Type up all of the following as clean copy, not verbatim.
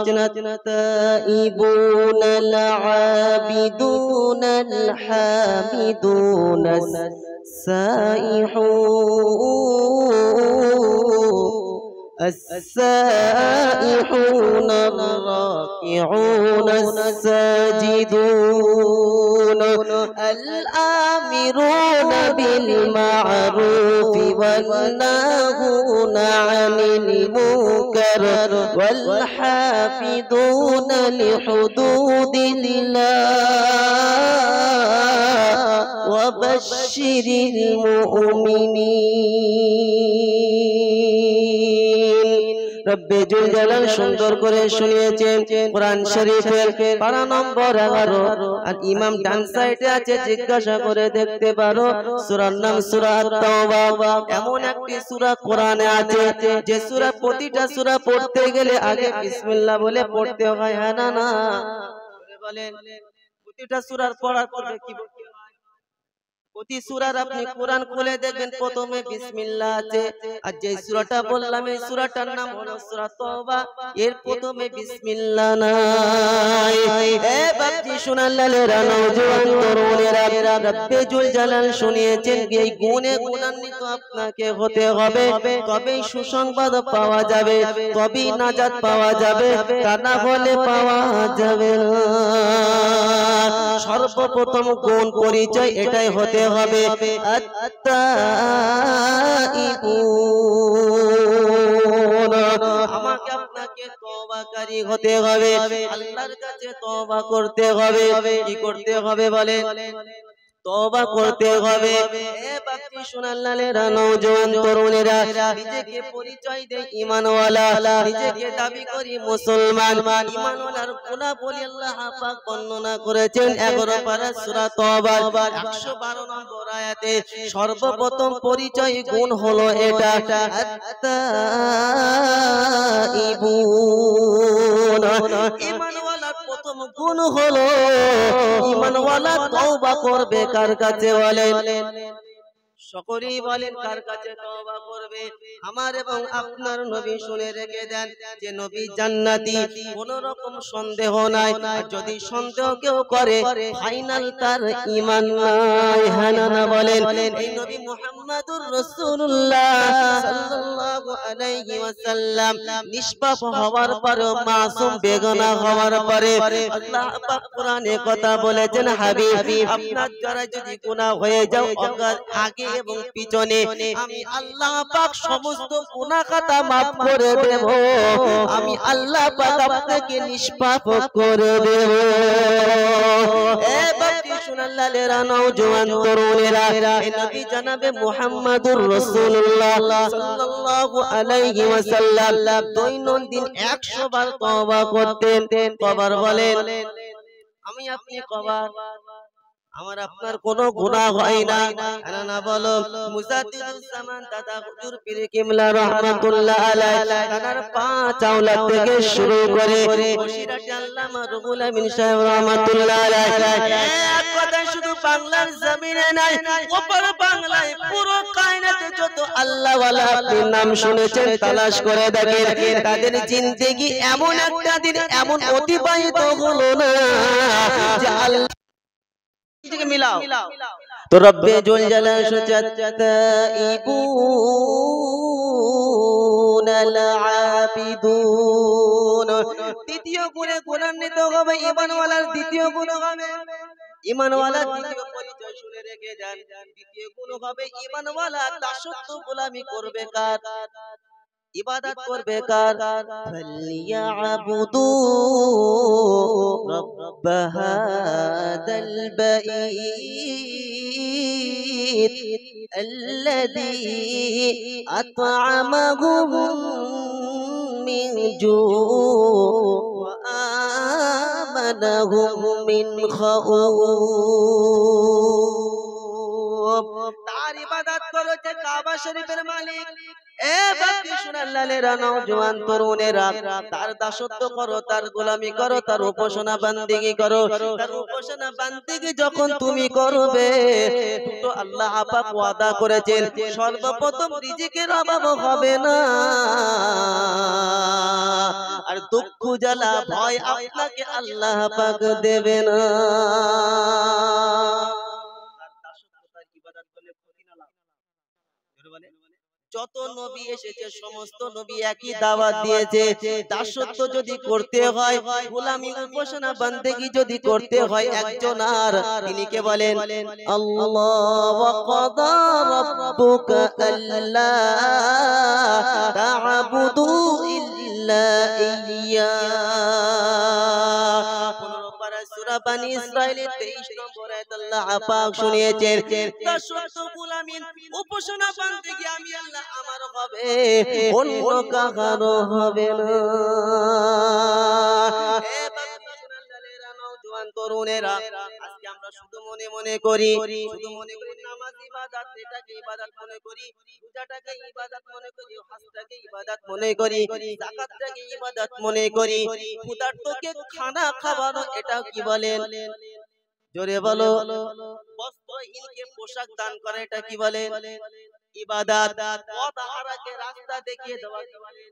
التائبون العابدون الحامدون السائحون الراكعون الساجدون الآمرون بالمعروف والناهون عن المنكر والحافظون لحدود الله وبشر المؤمنين রব্বে জুল জালাল সুন্দর করে শুনিয়েছেন কোরআন শরীফের পারা নম্বর 11 আর ইমাম ডান সাইডে আছে জিজ্ঞাসা করে দেখতে পারো সূরার নাম সূরা আত-তাওবা এমন একটি সূরা কোরআনে আছে যে সূরা প্রতিটা সূরা পড়তে গেলে আগে বিসমিল্লাহ বলে পড়তে হয় হ্যাঁ না না বলেন প্রতিটা সূরার পড়ার পূর্বে কি বলতে হয় প্রতি সূরার আপনি কোরআন খুলে দেখবেন প্রথমে বিসমিল্লাহ আছে আর যে সূরাটা বললাম এই সূরাটার নাম হলো সূরা তাওবা এর প্রথমে বিসমিল্লাহ নাই এ বাপজি সোনালালেরা নওজোয়ান তরুণেরা রব্বে জুল জালাল শুনিয়েছেন এই গুণে গুণান্বিত আপনাকে হতে হবে তবেই সুসংবাদ পাওয়া যাবে তবেই নাজাত পাওয়া যাবে তা না হলে পাওয়া যাবে না সর্বপ্রথম গুণ পরিচয় এটাই হতে হবে আত-তাইবুন আমাকে আপনাকে তওবাকারী হতে হবে আল্লাহর কাছে তওবা করতে হবে কি করতে হবে বলেন তওবা করতে হবে এ বাপজি সোনালালেরা নওজোয়ান তরুণেরা নিজেকে পরিচয় দেয় ঈমানওয়ালা নিজেকে দাবি করি মুসলমান ঈমানওয়ালার গুণাবলী আল্লাহ পাক বর্ণনা করেছেন 11 পারা সূরা তাওবার 112 নম্বর আয়াতে সর্বপ্রথম পরিচয় গুণ হলো এটা আত-তাইবুন ঈমানওয়ালার প্রথম গুণ হলো ঈমানওয়ালা তওবা করবে কার কাছে বলেন সকলেই বলেন কার কাছে তওবা করবে আমার এবং আপনার নবী শুনে রেখে দেন যে নবী জান্নাতি কোনো রকম সন্দেহ নাই যদি সন্দেহ কেউ করে ফাইনাল তার ঈমান নাই হ্যাঁ না বলেন এই নবী মুহাম্মদুর রাসূলুল্লাহ সাল্লাল্লাহু আলাইহি ওয়াসাল্লাম নিষ্পাপ হওয়ার পরেও মাসুম বেগুনাহ হওয়ার পরে আল্লাহ পাক কোরআনে কথা বলেছেন হাবিব আপনার দ্বারা যদি গুনাহ হয়ে যাও আগে এবং পিছনে আমি আল্লাহ পাক সমস্ত গুনাহ খাতা maaf করে দেব আমি আল্লাহ পাক আপনাকে নিষ্পাপ করে দেব এ বাপজি সোনালালেরা নওজোয়ান তরুণেরা এই নবী জনাবে মুহাম্মদুর রাসূলুল্লাহ সাল্লাল্লাহু আলাইহি ওয়াসাল্লাম দৈনন্দিন 100 বার তওবা করতেন কবার বলেন আমি আপনি কবার আমার আপনার কোনো গুনাহ হয় না না বলো মুজাদ্দিদুস জামান দাদা হুজুর পীর কিবলা রাহমাতুল্লাহ আলাইহি তার 5 আওলাদ থেকে শুরু করে বসিরহাট আল্লামা রুহুল আমিন সাহেব রাহমাতুল্লাহ আলাইহি এক কথা শুধু বাংলার জমিনে নাই ওপর বাংলায় পুরো কায়নাতে যত আল্লাহ ওয়ালা আপনি নাম শুনেছেন তালাশ করে দেখেন তাদের জিন্দেগি এমন একটা দিন এমন অতিবাহিত হলো না যে আল্লাহ থেকে মিলাও তো রব্বে জুল জালাল তাইবুন আল-আবিদুন দ্বিতীয় গুণে গুণান্বিত হবে ঈমানওয়ালার দ্বিতীয় গুণ হবে ঈমানওয়ালার দ্বিতীয় পরিচয় শুনে রেখে যান দ্বিতীয় গুণ হবে ঈমানওয়ালা দাসত্ব গোলামি করবে কার ইবাদত করবে কার ফালিয়াবুদু রব্ব হাদাল বাইত আল্লাযী আত'আমাহুম মিন জু' ওয়া আমানাহুম মিন খাউফ তার ইবাদত করেছে কাবা শরীফের মালিক এ বাকি সোনার লালেরা নওজোয়ান তরুণেরা তার দাসত্ব করো, তার গোলামি করো, তার উপাসনা বান্দিগি করো। তার উপাসনা বান্দিগি যখন তুমি করবে, দুটো আল্লাহ পাক ওয়াদা করেছেন, সর্বপ্রথম রিজিকের অভাব হবে না, আর দুঃখ জ্বালা ভয় আপনাকে আল্লাহ পাক দেবে না। যত নবী এসেছে সমস্ত নবী একই দাওয়াত দিয়েছে, দাসত্ব যদি করতে হয়, গোলামি উপাসনা বান্দেগি যদি করতে হয় একজন, আর তিনি কে বলেন? আল্লাহ ওয়া কাদা রাব্বুকা আল্লা তা'বুদু ইল্লা ইয়্যা। সূরা বানি ইসরাঈলের 23 নম্বর আয়াত আল্লাহ পাক শুনিয়েছেন, দাসত্ব গোলামি উপাসনা বান্দেগি আমি আল্লাহ আমার হবে, অন্য কারো হবে না। এ বাকি সোনার নওজোয়ান তরুণেরা, আজকে আমরা শুধু মনে মনে করি, শুধু মনে করি নামাজ ইবাদত, এটাকে ইবাদত মনে করি, রোজাটাকে ইবাদত মনে করি, হজটাকে ইবাদত মনে করি, যাকাতটাকে ইবাদত মনে করি, ক্ষুধার্তকে খানা খাওয়ানো এটাও কি বলেন? জোরে বলো। বস্ত্রহীনকে পোশাক দান করা এটা কি বলেন? ইবাদত। পথহারাকে রাস্তা দেখিয়ে দেওয়া কি বলেন?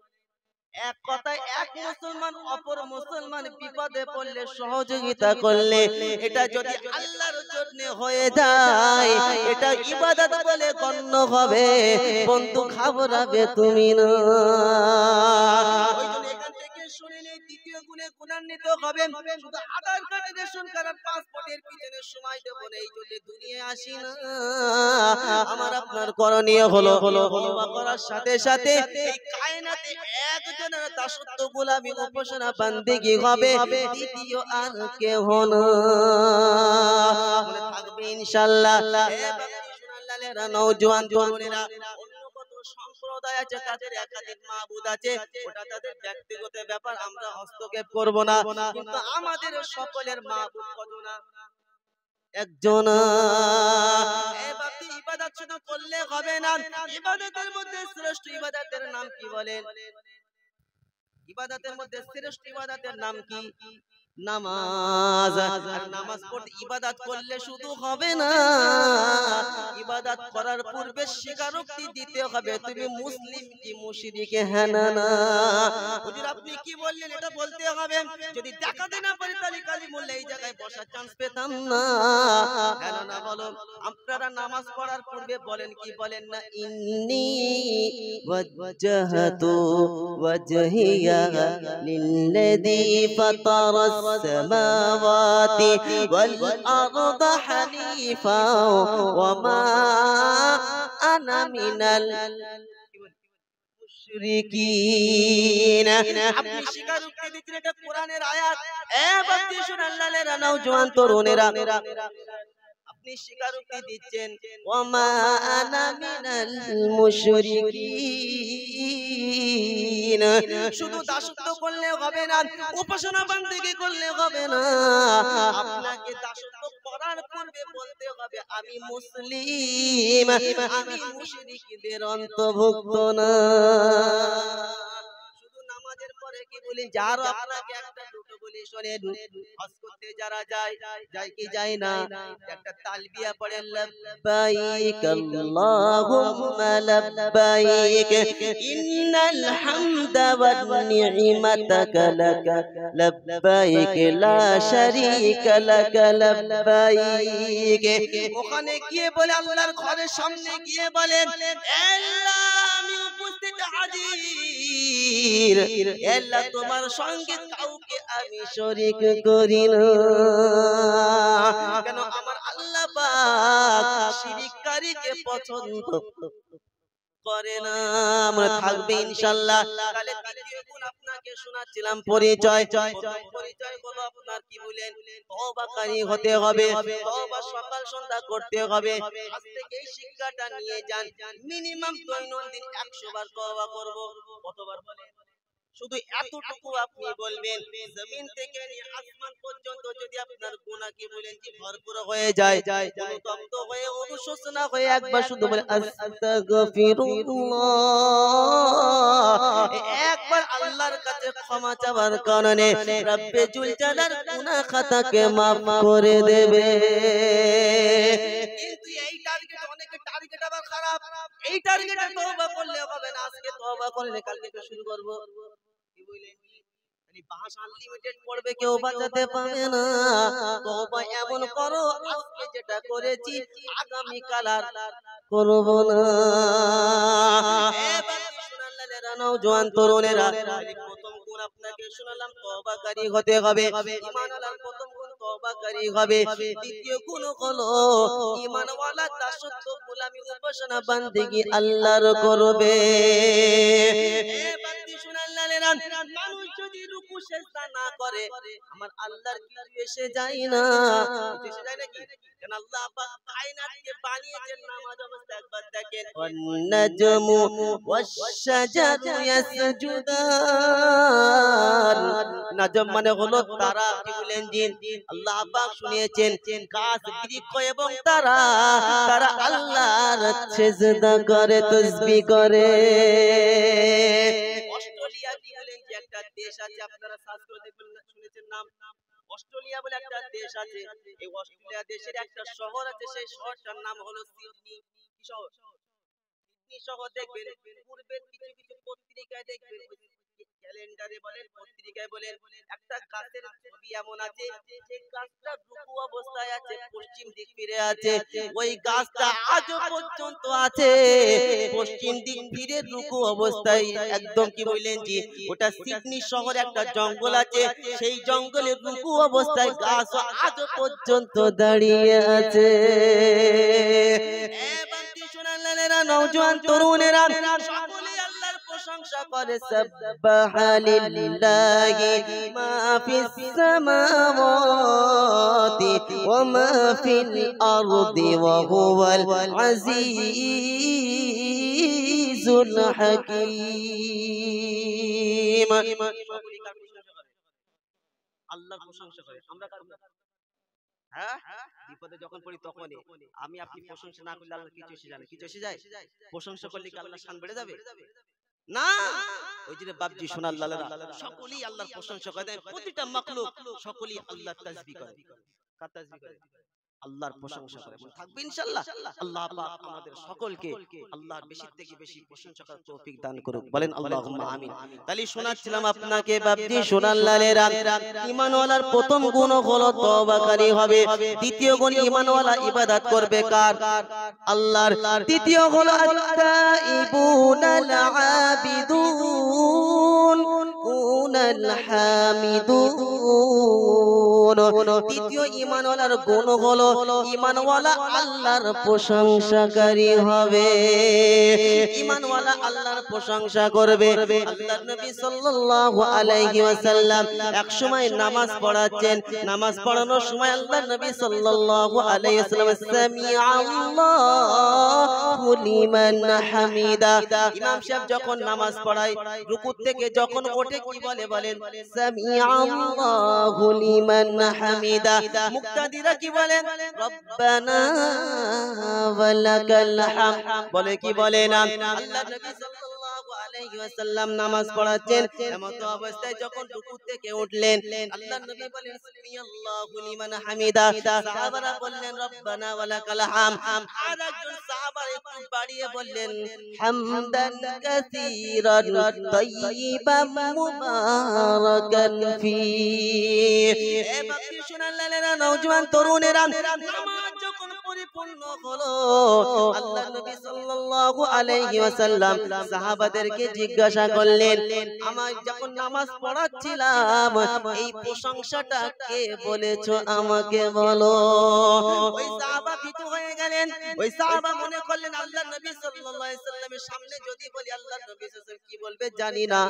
এক কথায় এক মুসলমান অপর মুসলমান বিপদে পড়লে সহযোগিতা করলে, এটা যদি আল্লাহর জন্য হয়ে যায়, এটা ইবাদত বলে গণ্য হবে। বন্ধু ঘাবড়াবে তুমি না। ওইজন্য এখান থেকে শুনে নেই, দ্বিতীয় গুণে গুণান্বিত হবেন। শুধু আধার কার্ড, রেশন কার্ড, পাসপোর্টের পিছনে সময় দেব না, এই জন্য দুনিয়ায় আসি না। আমার আপনার করণীয় হলো তওবা করার সাথে সাথে এই কায়নাতে একজনের দাসত্ব গোলামি উপাসনা বান্দেগি হবে, দ্বিতীয় আর কেউ না। মনে থাকবে ইনশাআল্লাহ। এ বাকি সোনার লালেরা নওজোয়ান তরুণেরা, অন্য কত সম্প্রদায় আছে, তাদের একাধিক মাবুদ আছে, ওটা তাদের ব্যক্তিগত ব্যাপার, আমরা হস্তক্ষেপ করব না। কিন্তু আমাদের সকলের মাবুদ কজন? একজন। এই বাকি ইবাদত শুধু করলে হবে না, ইবাদতের মধ্যে শ্রেষ্ঠ ইবাদতের নাম কি বলেন? ইবাদতের মধ্যে শ্রেষ্ঠ ইবাদতের নাম কি? নামাজ। আর নামাজ পড়তে ইবাদত করলে শুধু হবে না, ইবাদত করার পূর্বে স্বীকারোক্তি দিতে হবে তুমি মুসলিম কি মুশরিক, হ্যাঁ না না। হুজুর আপনি কি বললেন এটা বলতে হবে, যদি দেখাতে না পারি তাহলে কালিমুল্লাহ এই জায়গায় বসার চান্স পেতাম না, হ্যাঁ না বলো। আপনারা নামাজ পড়ার পূর্বে বলেন কি বলেন না? ইন্নী ওয়াজ্জাহাতু ওয়াজহিয়া লিল্লাযী ফাতারাস সামাওয়াতি ওয়াল আরদা হানিফা ওয়া মা আনা মিনাল মুশরিকিন। আপনি স্বীকারোক্তি দিচ্ছেন, এটা কোরআনের আয়াত। এ বাকি সোনার লালেরা নওজোয়ান তরুণেরা, আপনি স্বীকারোক্তি দিচ্ছেন ওয়া মা আনা মিনাল মুশরিকিন। শুধু দাসত্ব করলে হবে না, উপাসনা বান্দেগি করলে হবে না, আপনাকে দাসত্ব করার পূর্বে বলতে হবে আমি মুসলিম, আমি মুশরিকদের অন্তর্ভুক্ত না। নামাজের পরে কি বলি? যার আপনাকে একটা দুটো বলি শোনেন, হজ করতে যারা যায়, যায় কি যায় না, একটা তালবিয়া পড়ে লাব্বাইক আল্লাহুম্মা লাব্বাইক ইন্নাল হামদা ওয়ান নি'মাতাকা লাকা লাব্বাইক লা শারীকা লাকা লাব্বাইক। ওখানে গিয়ে বলে, আল্লাহর ঘরের সামনে গিয়ে বলে, আল্লাহ আমি উপস্থিত হাজির, আল্লাহ তোমার সঙ্গে কাউকে আমি শরীক করি না। কেন? আমার আল্লাহ পাক শিরককারীকে পছন্দ করে না। আমরা থাকবে ইনশাআল্লাহ। তাহলে দ্বিতীয় গুণ আপনাকে শোনাচ্ছিলাম, পরিচয়। পরিচয় হলো আপনার কি বলেন? তওবাকারী হতে হবে, তওবা সকাল সন্ধ্যা করতে হবে। আজ থেকে এই শিক্ষাটা নিয়ে যান, মিনিমাম দৈনন্দিন 100 বার তওবা করব। কতবার বলেন? শুধু এতটুকু আপনি বলবেন, জমিন থেকে নিয়ে আসমান পর্যন্ত যদি আপনার গুনাহ কি বলেন যে ভরপুর হয়ে যায়, অনুতপ্ত হয়ে অনুশোচনা হয়ে একবার শুধু বলে আস্তাগফিরুল্লাহ, একবার আল্লাহর কাছে ক্ষমা চাওয়ার কারণে রব্বে জুল জালাল গুনাহ খাতাকে maaf করে দেবে। কিন্তু এই টার্গেট, অনেকের টার্গেট আবার খারাপ। এই টার্গেটে তওবা করলে হবে না, আজকে তওবা করলে কালকে তো শুরু করব, কি বলেন? মানে বাস আনলিমিটেড পড়বে, কেউ বাঁচাতে পারে না। তওবা এমন করো, আজকে যেটা করেছি আগামী কাল আর করব না। এবার শুনালেরা নওজোয়ান তরুণেরা, প্রথম গুণ আপনাকে শোনালাম, তওবাকারী হতে হবে। ঈমানওয়ালার প্রথম গুণ তওবাকারী হবে। দ্বিতীয় গুণ হলো ঈমানওয়ালা দাসত্ব, গোলামি, উপাসনা, বান্দেগি আল্লাহর করবে। এবার শুনালেরা, মানুষ যদি রুকু সিজদা না করে, আমার আল্লাহর কিছু এসে যায় না। এসে যায় নাকি? কারণ আল্লাহ পাক কায়নাতকে বানিয়েছেন নামাজ অবস্থায়। একবার দেখেন, ওয়ান-নাজমু ওয়াশ-শাজারু ইয়াসজুদান। নাজম মানে হলো তারা, কি বলেন জি? আল্লাহ পাক শুনিয়েছেন গাছ, বৃক্ষ এবং তারা, তারা আল্লাহর সিজদা করে, তাসবিহ করে। অস্ট্রেলিয়া কি বলেন যে একটা দেশ আছে, আপনারা সার্চ করে দেখবেন, শুনেছেন নাম? অস্ট্রেলিয়া বলে একটা দেশ আছে। এই অস্ট্রেলিয়া দেশের একটা শহর আছে, সেই শহরটার নাম হলো সিডনি। কি শহর? সিডনি শহর। দেখবেন পূর্বের কিছু কিছু পত্রিকায় দেখবেন, ক্যালেন্ডারে বলেন, পত্রিকায় বলেন, একটা গাছের ছবি এমন আছে, যে গাছটা রুকু অবস্থায় আছে, পশ্চিম দিক ফিরে আছে। ওই গাছটা আজও পর্যন্ত আছে, পশ্চিম দিক ফিরে রুকু অবস্থায় একদম, কি বললেন জি? ওটা সিডনি শহরে একটা জঙ্গল আছে, সেই জঙ্গলের রুকু অবস্থায় গাছ আজও পর্যন্ত দাঁড়িয়ে আছে। এবার শোনালেরা নওজোয়ান তরুণেরা, সকলে আল্লাহর প্রশংসা করে। সাব্বাহা লিল্লাহি মা ফিস সামাওয়াতি ওয়া মা ফিল আরদি ওয়া হুয়াল আজিজুল হাকীম। আল্লাহর প্রশংসা করে। আমরা কার? হ্যাঁ, বিপদে যখন পড়ি তখনই। আমি আপনি প্রশংসা না করলে আল্লাহ কিছু এসে যায়? কিছু এসে যায়? প্রশংসা করলে কি আল্লাহ শান বেড়ে যাবে? না। ওই যে বাপজি শোনার লালেরা, সকলেই আল্লাহর প্রশংসা করে, প্রতিটা মাখলুক সকলেই আল্লাহর তাসবিহ করে। কার তাসবিহ করে? আল্লাহর প্রশংসা করে। থাকবে ইনশাআল্লাহ। আল্লাহ পাক আমাদের সকলকে আল্লাহর বেশি থেকে বেশি প্রশংসা করার তৌফিক দান করুক। বলেন আল্লাহুম্মা আমিন। তাহলে শোনাচ্ছিলাম আপনাকে বাপজি শোনার লালেরা, ঈমানওয়ালার প্রথম গুণ হলো তওবাকারী হবে। দ্বিতীয় গুণ, ঈমানওয়ালা ইবাদত করবে কার? আল্লাহর। তৃতীয় হলো আত-তাইবুনাল আবিদুন উনাল হামিদুন। তৃতীয় ঈমানওয়ালার গুণ হলো ঈমানওয়ালা আল্লাহর প্রশংসাকারী হবে। ঈমানওয়ালা আল্লাহর প্রশংসা করবে। আল্লাহর নবী সাল্লাল্লাহু আলাইহি ওয়াসাল্লাম এক সময় নামাজ পড়াচ্ছেন। নামাজ পড়ানোর সময় আল্লাহর নবী সাল্লাল্লাহু আলাইহি ওয়াসাল্লাম সামিআল্লাহু লিমান হামিদা। ইমাম সাহেব যখন নামাজ পড়ায়, রুকু থেকে যখন ওঠে কি বলে? বলেন সামিআল্লাহু লিমান হামিদা। মুক্তাদিরা কি বলেন? রব্বানা ওয়ালাকাল হামদ। বলে কি বলে না? আল্লাহর নবী সাল্লাল্লাহু আলাইহি ওয়াসাল্লাম নামাজ পড়াচ্ছেন, এমন অবস্থায় যখন রুকু থেকে উঠলেন, আল্লাহর নবী বলেন সামিআল্লাহু লিমান হামিদা। সাহাবারা বললেন রব্বানা ওয়ালাকাল হামদ। আর একজন সাহাবা একটু বাড়িয়ে বললেন হামদান কাসীরান তাইয়িবান মুবারাকান ফি। এ বাকি শুনালেন নওজোয়ান তরুণেরা, নামাজ যখন পরিপূর্ণ হলো, আল্লাহর নবী সাল্লাল্লাহু আলাইহি ওয়াসাল্লাম সাহাবাদেরকে জিজ্ঞাসা করলেন, আমার যখন নামাজ পড়াচ্ছিলাম এই প্রশংসাটা কে বলেছো আমাকে বলো। ওই সাহাবা ভীতু হয়ে গেলেন। ওই সাহাবা মনে করলেন আল্লাহর নবী সাল্লাল্লাহু আলাইহি ওয়াসাল্লামের সামনে যদি বলি আল্লাহর নবী সাল্লাল্লাহু আলাইহি ওয়াসাল্লাম কি বলবে জানি না।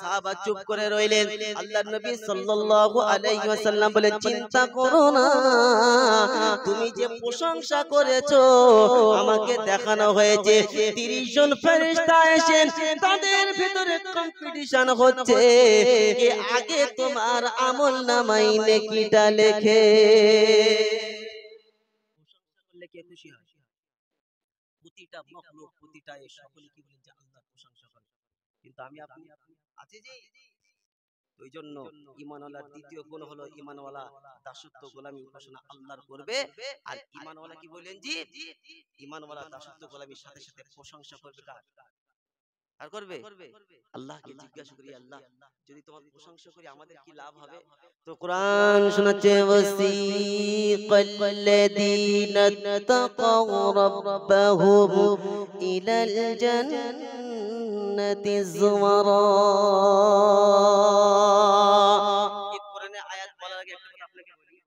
সাহাবা চুপ করে রইলেন। আল্লাহর নবী সাল্লাল্লাহু আলাইহি ওয়াসাল্লাম বলেন চিন্তা করো না, তুমি যে প্রশংসা প্রশংসা করেছো আমাকে দেখানো হয়েছে 30 জন ফেরেশতা এসে তাদের ভিতরে কম্পিটিশন হচ্ছে কে আগে তোমার আমলনামায় নেকিটা লেখে। প্রশংসা করলে কে খুশি হয়? প্রতিটা মখলুক প্রতিটা সকলে কি বলেন যে আল্লাহর প্রশংসা করে, কিন্তু আমি আপনি আছে যে ওই জন্য ঈমানওয়ালার দ্বিতীয় গুণ হলো ঈমানওয়ালা দাসত্ব গোলামি উপাসনা আল্লাহর করবে। আর ঈমানওয়ালা কি বলেন জি ঈমানওয়ালা দাসত্ব গোলামির সাথে সাথে প্রশংসা করবে কার? আর করবে আল্লাহকে জিজ্ঞাসা করি আল্লাহ যদি তোমার প্রশংসা করি আমাদের কি লাভ হবে? তো কোরআন শোনাচ্ছে ওয়াসিকাল্লাযীনা তাকাউ রাব্বাহুম ইলাল জান্নাতি যুমারা। এই কোরআনের আয়াত বলার আগে একটা কথা আপনাকে বলি,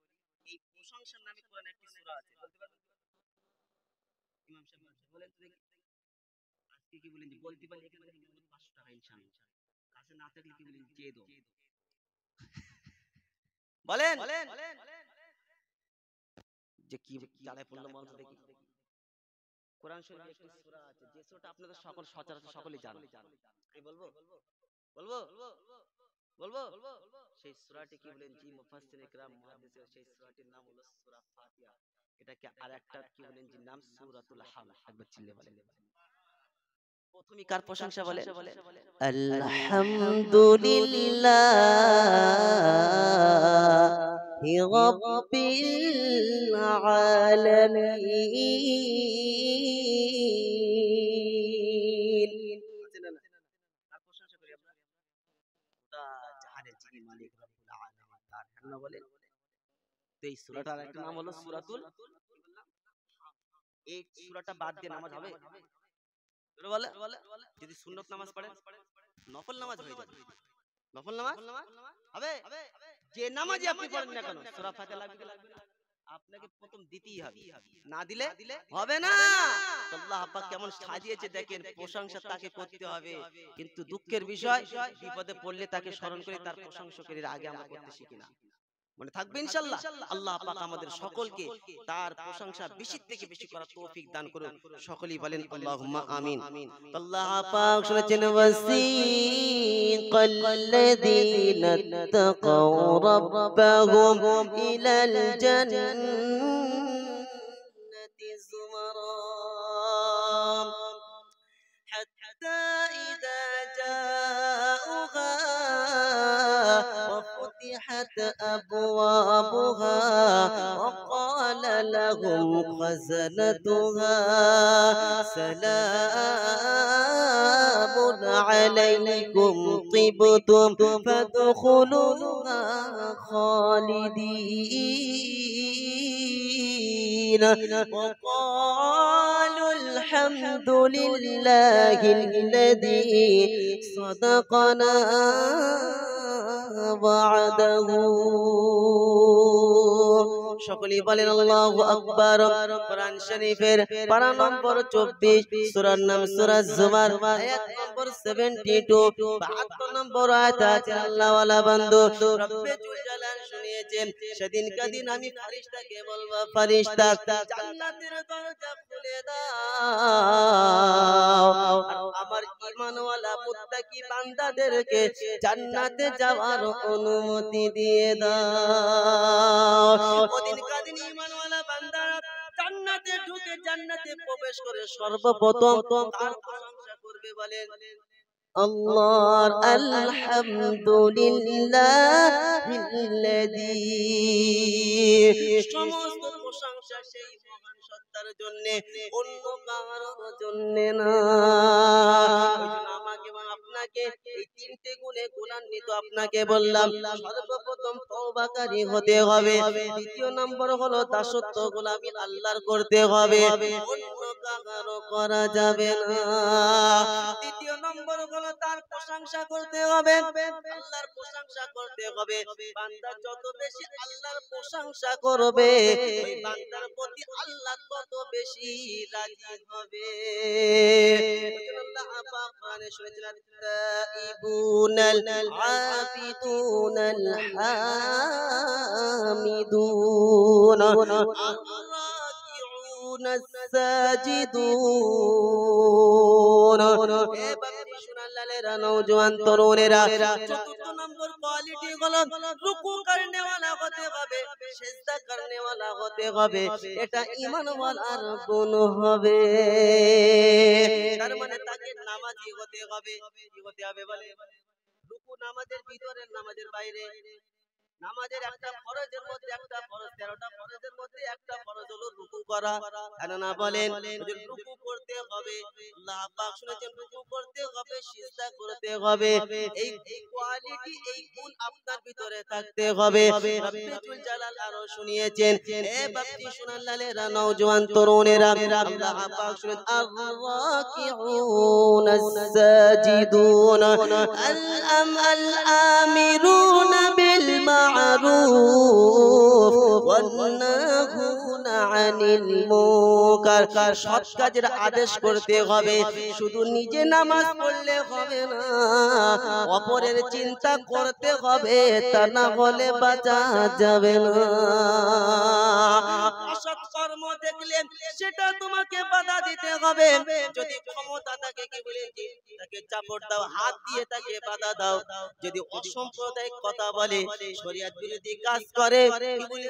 এই প্রশংসার নামে কোরআনে একটি সূরা আছে, বলতে পারবেন? ইমাম সাহেব বলেন তো দেখি আজকে কি বলেন যে বলতে পারি এখানে 500 টাকা ইনশাআল্লাহ, কাছে না থাকলে কি বলেন চেয়ে দাও, বলেন যে কি চালায় পড়লো বলতে দেখি। কোরআন শরীফে একটি সূরা আছে যে সূরাটা আপনাদের সকল সচরাচর সকলেই জানেন, আমি বলবো বলবো বলবো সেই সূরাটি কি বলেন জি মুফাসসির ইকরাম মুহাদ্দিসের সেই সূরাটির নাম হলো সূরা ফাতিহা। এটাকে আরেকটা কি বলেন জি নাম সূরাতুল হামদ। একবার চিল্লে বলেন প্রথমে কার প্রশংসা বলে? আলহামদুলিল্লাহি রাব্বিল আলামিন। কার প্রশংসা করি আমরা? গোটা জাহানের যিনি মালিক রব্বুল আলামিন তার না বলেন। তো এই সূরাটার একটা নাম হলো সূরাতুল, এই সূরাটা বাদ দিয়ে নামাজ হবে? যদি সুন্নত নামাজ পড়েন নফল নামাজ হয়ে যাবে, নফল নামাজ হবে। যে নামাজই আপনি পড়েন না কেন সূরা ফাতিহা লাগবে না, আপনাকে প্রথম দিতেই হবে, না দিলে হবে না। আল্লাহ পাক কেমন সাজিয়েছে দেখেন, প্রশংসা তাকে করতে হবে, কিন্তু দুঃখের বিষয় বিপদে পড়লে তাকে স্মরণ করে তার প্রশংসা করে আগে আমরা করতে শিখি না। মনে থাকবে ইনশাআল্লাহ। আল্লাহ পাক আমাদের সকলকে তার প্রশংসা বেশি থেকে বেশি করার তৌফিক দান করুন। সকলেই বলেন আল্লাহুম্মা আমিন। আল্লাহ পাক শুনেছেন ওয়াসিকাল্লাযীনা তাকাউ রাব্বাহুম ইলাল জান্নাতি যুমারা হাত্তা ইযা জাউহা وفتحت أبوابها وقال لهم خزنتها سلام عليكم طبتم فادخلوها خالدين وقالوا الحمد لله الذي صدقنا وعده। সকলেই বলেন আল্লাহু আকবার। কোরআন শরীফের পারা নম্বর 24, সূরার নাম সূরা জুমার, আয়াত নম্বর 72, 72 নম্বর আয়াত আছে। আল্লাহ ওয়ালা বান্দা রব্বে জুল জালাল শুনিয়েছেন সেদিন কাদিন আমি ফেরেশতাকে বলবো ফেরেশতা জান্নাতের দরজা খুলে দাও, আমার ঈমানওয়ালা মুত্তাকি বান্দাদেরকে জান্নাতে যাওয়ার অনুমতি দিয়ে দাও। ওদিন কাদিন ঈমানওয়ালা বান্দারা জান্নাতে ঢুকে জান্নাতে প্রবেশ করে সর্বপ্রথম কার প্রশংসা করবে বলেন? আল্লাহর। আলহামদুলিল্লাহিল্লাযী, সমস্ত প্রশংসা সেই মহান সত্তার জন্য, অন্য কারোর জন্য না। আমাকে এবং আপনাকে এই তিনটে গুণে গুণান্বিত আপনাকে বললাম। সর্বপ্রথম তওবাকারী হতে হবে, দ্বিতীয় নম্বর হলো দাসত্ব গোলামি আল্লাহর করতে হবে, অন্য কারো করা যাবে না। তৃতীয় নম্বর হলো তার প্রশংসা করতে হবে, আল্লাহর প্রশংসা করতে হবে। বান্দা যত বেশি আল্লাহর প্রশংসা করবে ওই বান্দার প্রতি আল্লাহ তত বেশি রাজি হবে। আল্লাহ পাক কোরআনে শুনেছেন তাইবুনাল আবিদুনাল হামিদুন الساجدون এ বাপ্তি সোনার লালেরা নওজোয়ান তরুণেরা চতুর্থ নম্বর কোয়ালিটি হলো রুকু করনে वाला হতে হবে সিজদা করনে वाला হতে হবে এটা ঈমান ওয়ালার গুণ হবে তার মানে তাকে নামাজি হতে হবে কি হতে হবে বলে রুকু নামাজের ভিতরে নামাজের বাইরে নামাজের একটা ফরজের মধ্যে একটা ফরজ 13টা ফরজের মধ্যে একটা ফরজ হলো রুকু করা কেননা বলেন যে রুকু করতে হবে আল্লাহ পাক শুনেছেন রুকু করতে হবে সিজদা করতে হবে এই কোয়ালিটি এই গুণ আপনার ভিতরে থাকতে হবে রব্বুল জালাল আরো শুনিয়েছেন এ বাপ্তি সোনার লালেরা নওজোয়ান তরুণেরা আল্লাহ পাক শুনেছেন আর-রাকিউন আস-সাজিদুন আল-আমিরুনা বিল মা'রুফ ওয়ান-নাহুনা আনিল মুনকার সৎ কাজের আদেশ করতে হবে শুধু নিজে নামাজ পড়লে হবে না অপরের চিন্তা করতে হবে তা না হলে বাঁচা যাবে না অসৎ কর্ম দেখলে সেটা তোমাকে বাধা দিতে হবে যদি ক্ষমতা থাকে কি বলে তাকে চাপড় দাও হাত দিয়ে তাকে বাধা দাও যদি অসাম্প্রদায়িক কথা বলে শরীয়ত বিরোধী কাজ করে কি বলে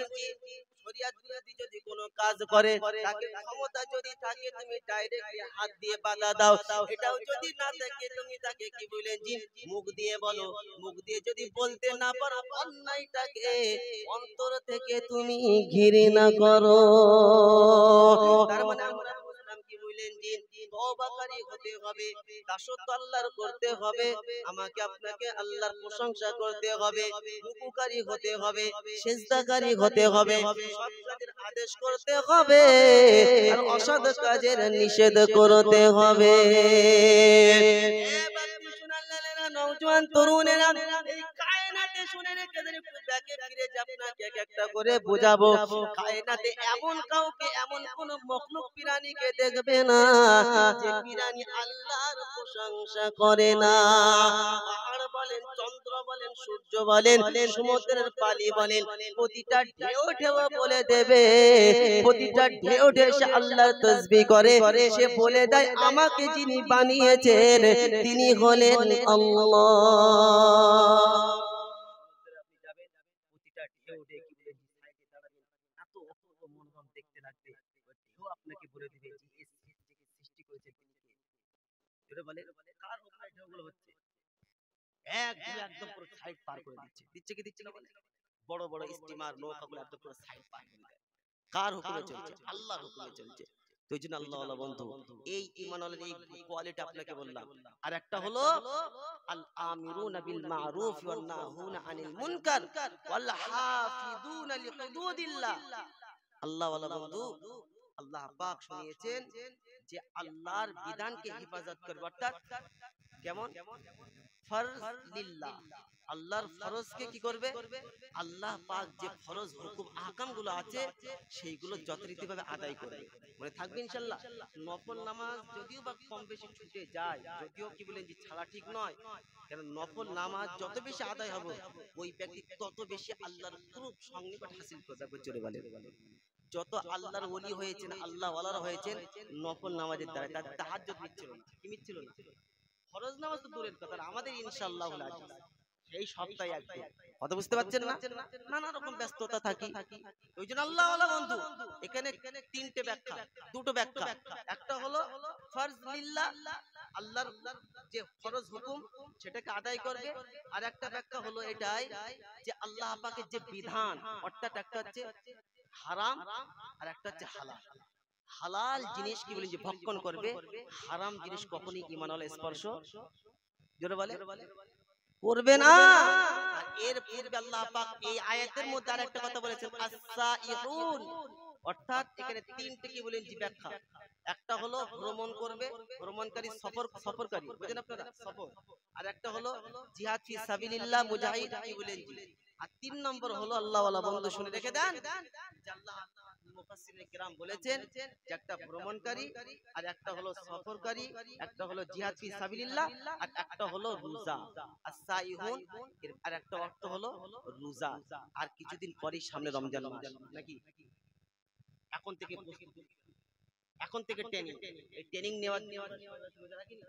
শরীয়ত বিরোধী যদি কোনো কাজ করে তাকে ক্ষমতা যদি থাকে তুমি ডাইরেক্টলি হাত দিয়ে বাধা দাও এটাও যদি না থাকে তুমি তাকে কি বলে মুখ দিয়ে বলো মুখ দিয়ে যদি বলতে না পারো অন্যায়টাকে অন্তর থেকে তুমি ঘৃণা করো তার মানে আমরা কি বলেন তওবাকারী হতে হবে দাসত্ব আল্লাহর করতে হবে আমাকে আপনাকে আল্লাহর প্রশংসা করতে হবে রুকুকারী হতে হবে সিজদাকারী হতে হবে সৎ কাজের আদেশ করতে হবে আর অসৎ কাজের নিষেধ করতে হবে এ বাপ্তি সোনার লালেরা নওজোয়ান তরুণেরা এই কায়নাতে শুনে রেখে দেন একটু ব্যাকে ফিরে যাব আপনাকে এক একটা করে বোঝাবো কায়নাতে এমন কাউকে এমন কোন মখলুক প্রাণীকে দেখবে না যে প্রাণী আল্লাহর প্রশংসা করে না পাহাড় বলেন চন্দ্র বলেন সূর্য বলেন সমুদ্রের পানি বলেন প্রতিটা ঢেউ ঢেউ বলে দেবে প্রতিটা ঢেউ ঢেউ সে আল্লাহর তাসবিহ করে সে বলে দেয় আমাকে যিনি বানিয়েছেন তিনি হলেন আল্লাহ আপনি যাবেন প্রতিটা ঢেউ ঢেউ কি বলে সাইডে দাঁড়াবেন এত অপূর্ব মনোরম দেখতে লাগবে ঢেউ আপনাকে বলে দিবে যে এই সৃষ্টিকে সৃষ্টি করেছে তিনি কে এটা বলে কার উপরে ঢেউগুলো হচ্ছে একদম পুরো সাইড পার করে দিচ্ছে কি দিচ্ছে না বলে বড় বড় স্টিমার নৌকাগুলো একদম পুরো সাইড পার করে দেয় কার হুকুমে চলছে আল্লাহর হুকুমে চলছে তো এইজন্য আল্লাহ ওয়ালা বন্ধু এই ঈমানের এই কোয়ালিটি আপনাকে বললাম আর একটা হলো আল আমিরুনা বিল মারুফ ওয়ান নাহুনা আনিল মুনকার ওয়াল হাফিজুনা লিহুদুদিল্লাহ আল্লাহ ওয়ালা বন্ধু আল্লাহ পাক শুনিয়েছেন যে আল্লাহর বিধানকে হেফাজত করবে অর্থাৎ কেমন ফরজ লিল্লাহ আল্লাহর ফরজকে কি করবে আল্লাহ পাক যে ফরজ হুকুম আহকাম গুলো আছে সেইগুলো যথারীতিভাবে আদায় করবে মনে থাকবে ইনশাআল্লাহ নফল নামাজ যদিও বা কম বেশি ছুটে যায় যদিও কি বলেন যে ছাড়া ঠিক নয় কারণ নফল নামাজ যত বেশি আদায় হবে ওই ব্যক্তি তত বেশি আল্লাহর কুরব সন্নিকট হাসিল করবে জোরে বলে যত আল্লাহর ওলি হয়েছেন আল্লাহ ওয়ালারা হয়েছেন নফল নামাজের দ্বারা তাদের তাহাজ্জুদ মিটছিল না কি মিটছিল না ফরজ নামাজ তো দূরের কথা আমাদের ইনশাআল্লাহ আজিজ এই সপ্তাহে একদিন কথা বুঝতে পারছেন না নানা রকম ব্যস্ততা থাকি ওইজন্য আল্লাহ ওয়ালা বন্ধু এখানে তিনটে ব্যাখ্যা দুটো ব্যাখ্যা একটা হলো ফরজ লিল্লাহ আল্লাহর যে ফরজ হুকুম সেটাকে আদায় করবে আর একটা ব্যাখ্যা হলো এটাই যে আল্লাহ পাকের যে বিধান অর্থাৎ একটা হচ্ছে হারাম আর একটা হচ্ছে হালাল হালাল জিনিস কি বলেন যে ভক্ষণ করবে হারাম জিনিস কখনোই ঈমানওয়ালা স্পর্শ জোরে বলে করবে না আর এর পূর্বে আল্লাহ পাক এই আয়াতের মধ্যে আরেকটা কথা বলেছেন as-সাইহুন অর্থাৎ এখানে তিনটে কি বলেন জি ব্যাখ্যা একটা হলো ভ্রমণ করবে ভ্রমণকারী সফরকারী বুঝেন আপনারা সফর আর একটা হলো জিহাদ ফি সাবিলিল্লাহ মুজাহিদ কি বলেন জি আর তিন নম্বর হলো আল্লাহ ওয়ালা বন্ধু শুনে রেখে দেন যে আল্লাহ মুফাসসিরিনে কিরাম বলেছেন যে একটা ভ্রমণকারী আর একটা হলো সফরকারী একটা হলো জিহাদ ফি সাবিলিল্লাহ আর একটা হলো রোজা as-সাইহুন আর একটা অর্থ হলো রোজা আর কিছুদিন পরেই সামনে রমজান মাস নাকি এখন থেকে এখন থেকে ট্রেনিং, এই ট্রেনিং নেওয়ার রোজা রাখিনি,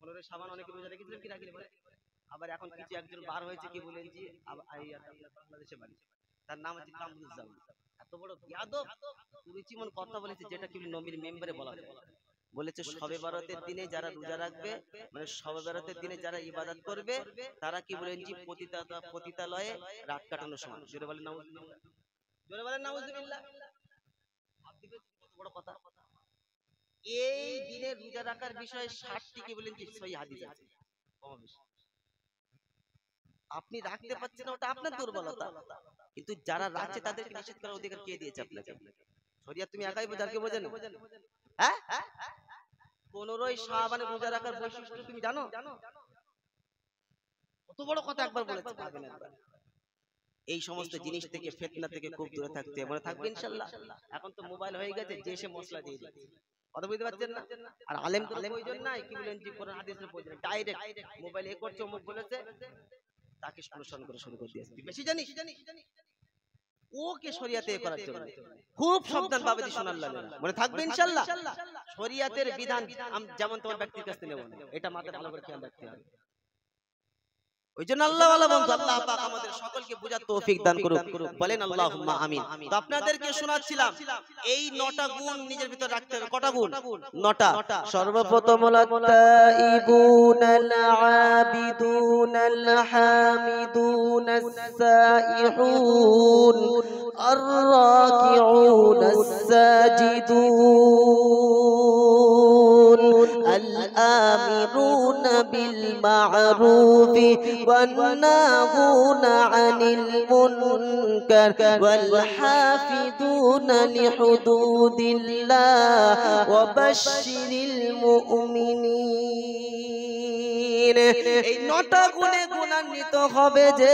15 সাবান অনেকে রোজা রেখেছিলেন কি রাখিনি বলে। আবার এখন কিছু একজন বার হয়েছে কি বলেন জি বাংলাদেশে বাড়ি, তার নাম হচ্ছে কামরুজ্জামান। এত বড় বিয়াদব, কুরুচিমন কথা বলেছে যেটা কি নবীর মেম্বারে বলা যায়। বলেছে শবে বরাতের দিনে যারা রোজা রাখবে, মানে শবে বরাতের দিনে যারা ইবাদত করবে, তারা কি বলেন জি পতিতালয়ে রাত কাটানোর সমান। জোরে বলেন নাউজুবিল্লাহ, জোরে বলেন নাউজুবিল্লাহ। কত বড় কথা। এই দিনে রোজা রাখার বিষয়ে 60টি কি বলেন জি সহিহ হাদিস আছে। আপনি রাখতে পারছেন না, ওটা আপনার দুর্বলতা, কিন্তু যারা রাখছে তাদেরকে নিষেধ করার অধিকার কে দিয়েছে আপনাকে? শরিয়ত তুমি একাই বোঝার কে বোঝেন? হ্যাঁ, 15 শাবানে রোজা রাখার বৈশিষ্ট্য তুমি জানো? কত বড় কথা একবার বলেছে, ভাবেন একবার। এই সমস্ত জিনিস থেকে, ফিতনা থেকে খুব দূরে থাকতে মনে থাকবে ইনশাআল্লাহ। এখন তো মোবাইল হয়ে গেছে, যে সে মশলা দিয়ে দিচ্ছে, কথা বুঝতে পারছেন না? আর আলেম তো প্রয়োজন নাই, কি বলেন জি কোরআন হাদিসের প্রয়োজন, ডাইরেক্ট মোবাইল এ করছে, অমুক বলেছে, তাকে অনুসরণ করে শুরু করে দিয়েছে। বেশি জানিস ওকে শরিয়াতে করার জন্য খুব সাবধান ভাবে শোনার লাগে, মনে থাকবে ইনশাআল্লাহ। শরিয়াতের বিধান যেমন তোমার ব্যক্তির কাছে নেব না, এটা মাথায় ভালো করে খেয়াল রাখতে হবে। ওই জন্য আল্লাহ ওয়ালা বন্ধু, আল্লাহ পাক আমাদের সকলকে বুঝার তৌফিক দান করুক, বলেন আল্লাহুম্মা আমিন। তো আপনাদেরকে শোনাচ্ছিলাম এই 9টা গুণ নিজের ভিতর রাখতে হবে। কটা গুণ? 9টা। সর্বপ্রথম আল-তাইবুনাল আবিদুনাল হামিদুনাস সাইহুন আর-রাকিউনাস সাজিদুন আল-আমিরুন বিল মা'রুফ والناهون عن المنكر والحافظون لحدود الله وبشر المؤمنين। এই 9টা গুণে গুণান্বিত হবে যে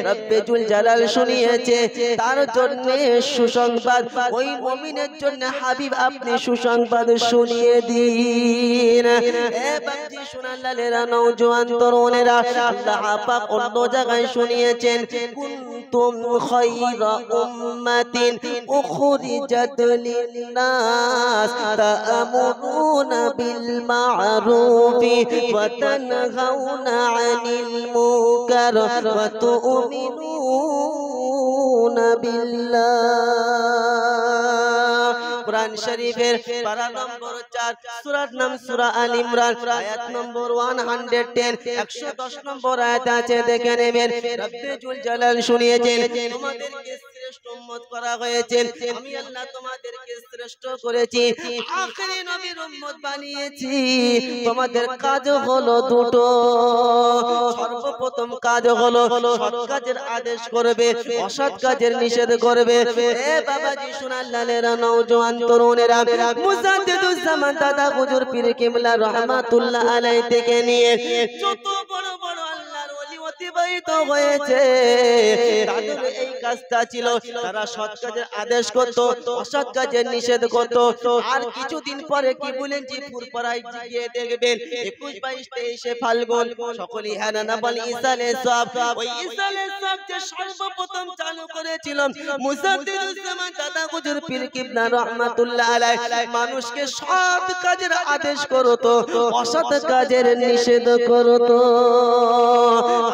রব্বে জুল জালাল শুনিয়েছে, তার জন্য সুসংবাদ, ওই মুমিনের জন্য হাবিব আপনি সুসংবাদ শুনিয়ে দিন। এ বান্দি সোনালালেরা, নওজোয়ান তরুণেরা, আল্লাহ পাক অন্য জায়গায় শুনিয়েছেন, কুনতুম খায়রা উম্মাতিন উখরিজাত লিন-নাস তা'মুরুনা বিল মা'রুফ ওয়া তানহাউনা আনিল মুনকার ওয়া তু'মিনুনা বিল্লাহ। কুরআন শরীফের পারা নম্বর 4, সূরার নাম সূরা আল ইমরান, আয়াত নম্বর 110, 110 নম্বর আয়াত আছে, দেখে নেবেন। রব্বে জুল জালাল শুনিয়েছেন, তোমাদেরকে শ্রেষ্ঠ উম্মত করা হয়েছে, আমি আল্লাহ তোমাদেরকে শ্রেষ্ঠ করেছি, আখেরি নবীর উম্মত বানিয়েছি। তোমাদের কাজ হলো দুটো। সর্বপ্রথম কাজ হলো সৎ কাজের আদেশ করবে, অসৎ কাজের নিষেধ করবে। এ বাবাজি সোনালালেরা, নওজোয়ান তরুণেরা, মুজাদ্দিদুজ জামান দাদা হুজুর পীর কিবলা রাহমাতুল্লাহ আলাইহি থেকে নিয়ে যত বড় বড় আল্লাহর ওলি অতিবাহিত হয়েছে, তাদের এই কাজটা ছিল, তারা সৎ কাজের আদেশ করত, অসৎ কাজের নিষেধ করত। আর কিছুদিন পরে কি বলেন জি ফুরফুরায় গিয়ে দেখবেন 21, 22, 23 ফাল্গুন, সকলেই হ্যাঁ না বল, ঈসা আলাইহিস সালাম। ওই ঈসা আলাইহিস সালাম যে সর্বপ্রথম চালু করেছিল মুজাদ্দিদুজ জামান দাদা হুজুর পীর কিবলা রাহমাতুল্লাহ আলাইহি, মানুষকে সৎ কাজের আদেশ করত, অসৎ কাজের নিষেধ করত।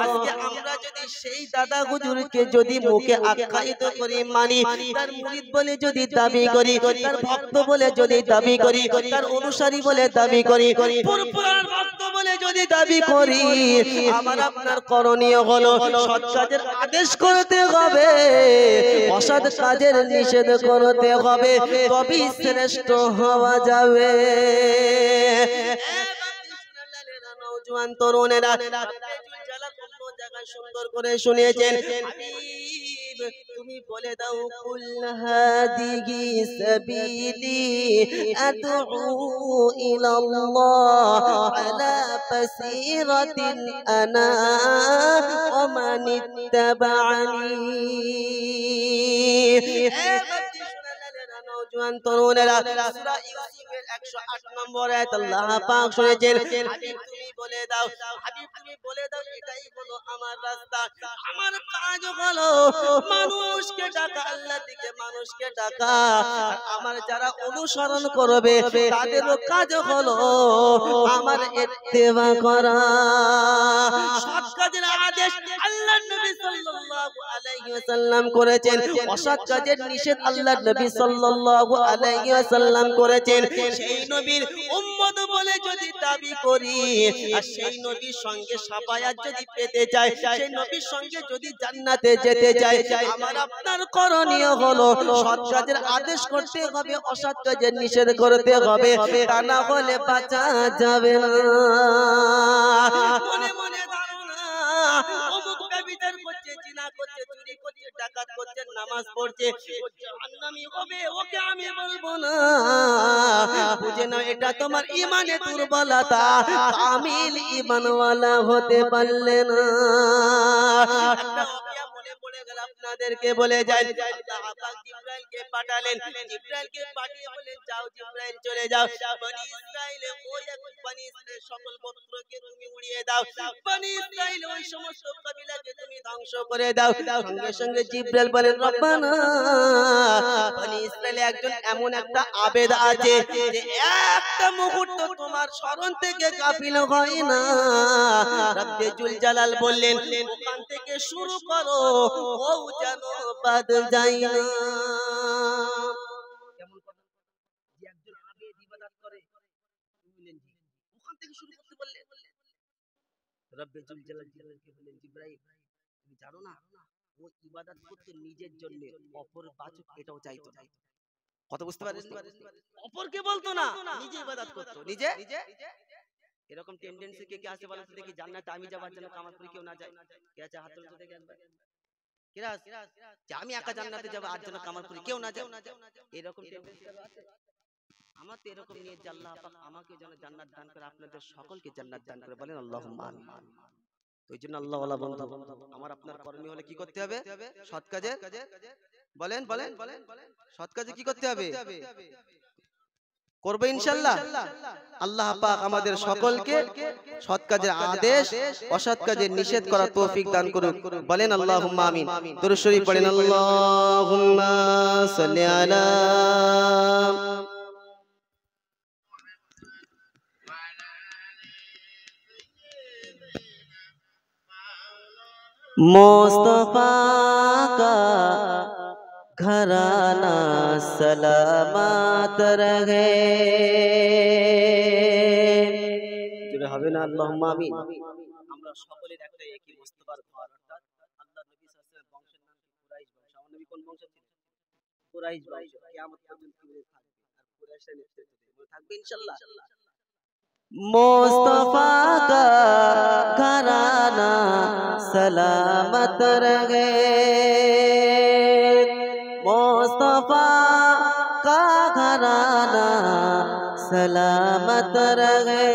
আজকে আমরা যদি সেই দাদা হুজুরকে যদি মুখে আখ্যায়িত করি, মানি, তার মুরিদ বলে যদি দাবি করি, তার ভক্ত বলে যদি দাবি করি, তার অনুসারী বলে দাবি করি, পুরপুরার ভক্ত বলে যদি দাবি করি, আমার আপনার করণীয় হলো সৎ কাজের আদেশ করতে হবে, অসৎ কাজের নিষেধ করতে হবে, তবেই শ্রেষ্ঠ হওয়া যাবে। নওজোয়ান তরুণেরা, সুন্দর করে শুনিয়েছেন, তুমি বলে দাও, কুল হাদিহি সাবিলি আদউ ইলাল্লাহ আলা বাসীরাতিন আনা ওয়া মান ইত্তাবা'আনি। নওজোয়ান তরুণেরা, সূরা ইউসুফের 108 নম্বর আয়াত আল্লাহ পাক শুনেছেন, হাবিব তুমি বলে দাও, হাবিব তুমি বলে দাও, এটাই হলো আমার রাস্তা, আমার কাজ হলো মানুষকে ডাকা, আল্লাহর দিকে মানুষকে ডাকা। আর আমার যারা অনুসরণ করবে তাদেরও কাজ হলো আমার ইত্তেবা করা। সৎ কাজের আদেশ আল্লাহর নবী সাল্লাল্লাহু আলাইহি ওয়াসাল্লাম করেছেন, অসৎ কাজের নিষেধ আল্লাহর নবী সাল্লাল্লাহু আলাইহি ওয়াসাল্লাম করেছেন। সেই নবীর উম্মত বলে যদি দাবি করি, আর সেই নবীর সঙ্গে শাফায়াত যদি পেতে চাই, সেই নবীর সঙ্গে যদি জান্নাতে যেতে চাই, আমার আপনার করণীয় হলো সৎ কাজের আদেশ করতে হবে, অসৎ কাজের নিষেধ করতে হবে, তা না হলে বাঁচা যাবে না। মনে মনে ধারণা অমুক ব্যভিচার করছে, জিনা করছে, চুরি করছে, ডাকাত করছে, নামাজ পড়ছে, ও জাহান্নামী হবে, ওকে আমি বলবো না। বুঝে নাও এটা তোমার ঈমানে দুর্বলতা, কামিল ঈমানওয়ালা হতে পারলে না। একটা ওকিয়া মনে পড়ে গেল, আপনাদেরকে বলে যাই, আল্লাহ পাক জিবরাইলকে পাঠালেন, জিবরাইলকে পাঠিয়ে বলেন যাও জিবরাইল চলে যাও বনি ইসরাইলে, ওই এক বনি ইসরাইল সকল গোত্রকে তুমি উড়িয়ে দাও, বনি ইসরাইল ওই সমস্ত কবিলাকে তুমি ধ্বংস করে দাও। সঙ্গে সঙ্গে জিবরাইল বলেন রব্বানা, বনি ইসরাইলে একজন এমন একটা আবেদ আছে যে একটা মুহূর্ত তোমার স্মরণ থেকে গাফিল হয় না। রব্বে জুল জালাল বললেন ওখান থেকে শুরু করো, ও যেন বাদ যায় না। কেমন কথা, যে একজন আবেদ ইবাদত করে, বললেন জি, ওখান থেকে শুরু করতে বললেন। রব্বে জুল জালালকে বললেন জিবরাইল তুমি জানো না, ও ইবাদত করতে নিজের জন্য, অপর বাচক এটাও চাইতো না। কথা বুঝতে পারেন, অপরকে বলতো না, নিজে ইবাদত করতো, নিজে। এরকম টেন্ডেন্সি কে কে আছে বলতে দেখি, জান্নাতে আমি যাবার জন্য কামাল করে কেউ না যায়, কে আছে হাত তুলে দেখে একবার, কিরা যে আমি একা জান্নাতে যাব আর জন্য কামাল করে কেউ না যায়, এরকম টেন্ডেন্সি আছে। আমার তো এরকম নিয়ে যে আল্লাহ পাক আমাকে যেন জান্নাত দান করে, আপনাদের সকলকে জান্নাত দান করে, বলেন আল্লাহুম্মা আমিন। ওই জন্য আল্লাহ ওয়ালা বন্ধু, আমার আপনার করণীয় হলে কি করতে হবে? সৎ কাজে, বলেন বলেন, সৎ কাজে কি করতে হবে? করবে ইনশাআল্লাহ। আল্লাহ পাক আমাদের সকলকে সৎ কাজের আদেশ, অসৎ কাজের নিষেধ করার তৌফিক দান করুক, বলেন আল্লাহুম্মা আমিন। দরুদ শরীফ পড়েন, আল্লাহুম্মা সাল্লি আলা मुस्तफा का घराना सलामत रहे। যেটা হবে না আল্লাহুম্মা আমিন। আমরা সকলের একটা একই মুস্তাফার ঘর, অর্থাৎ আল্লাহ নবী সাল্লাল্লাহু আলাইহি ওয়াসাল্লামের বংশের নাম কুরাইশ বংশ। আমার নবী কোন বংশ ছিলেন? কুরাইশ বংশ। কিয়ামত পর্যন্ত থাকবে, আর কুরাইশের নেতৃত্বে থাকবে ইনশাআল্লাহ। मुस्तफा का घराना सलामत रहे, मुस्तफा का घराना सलामत रहे,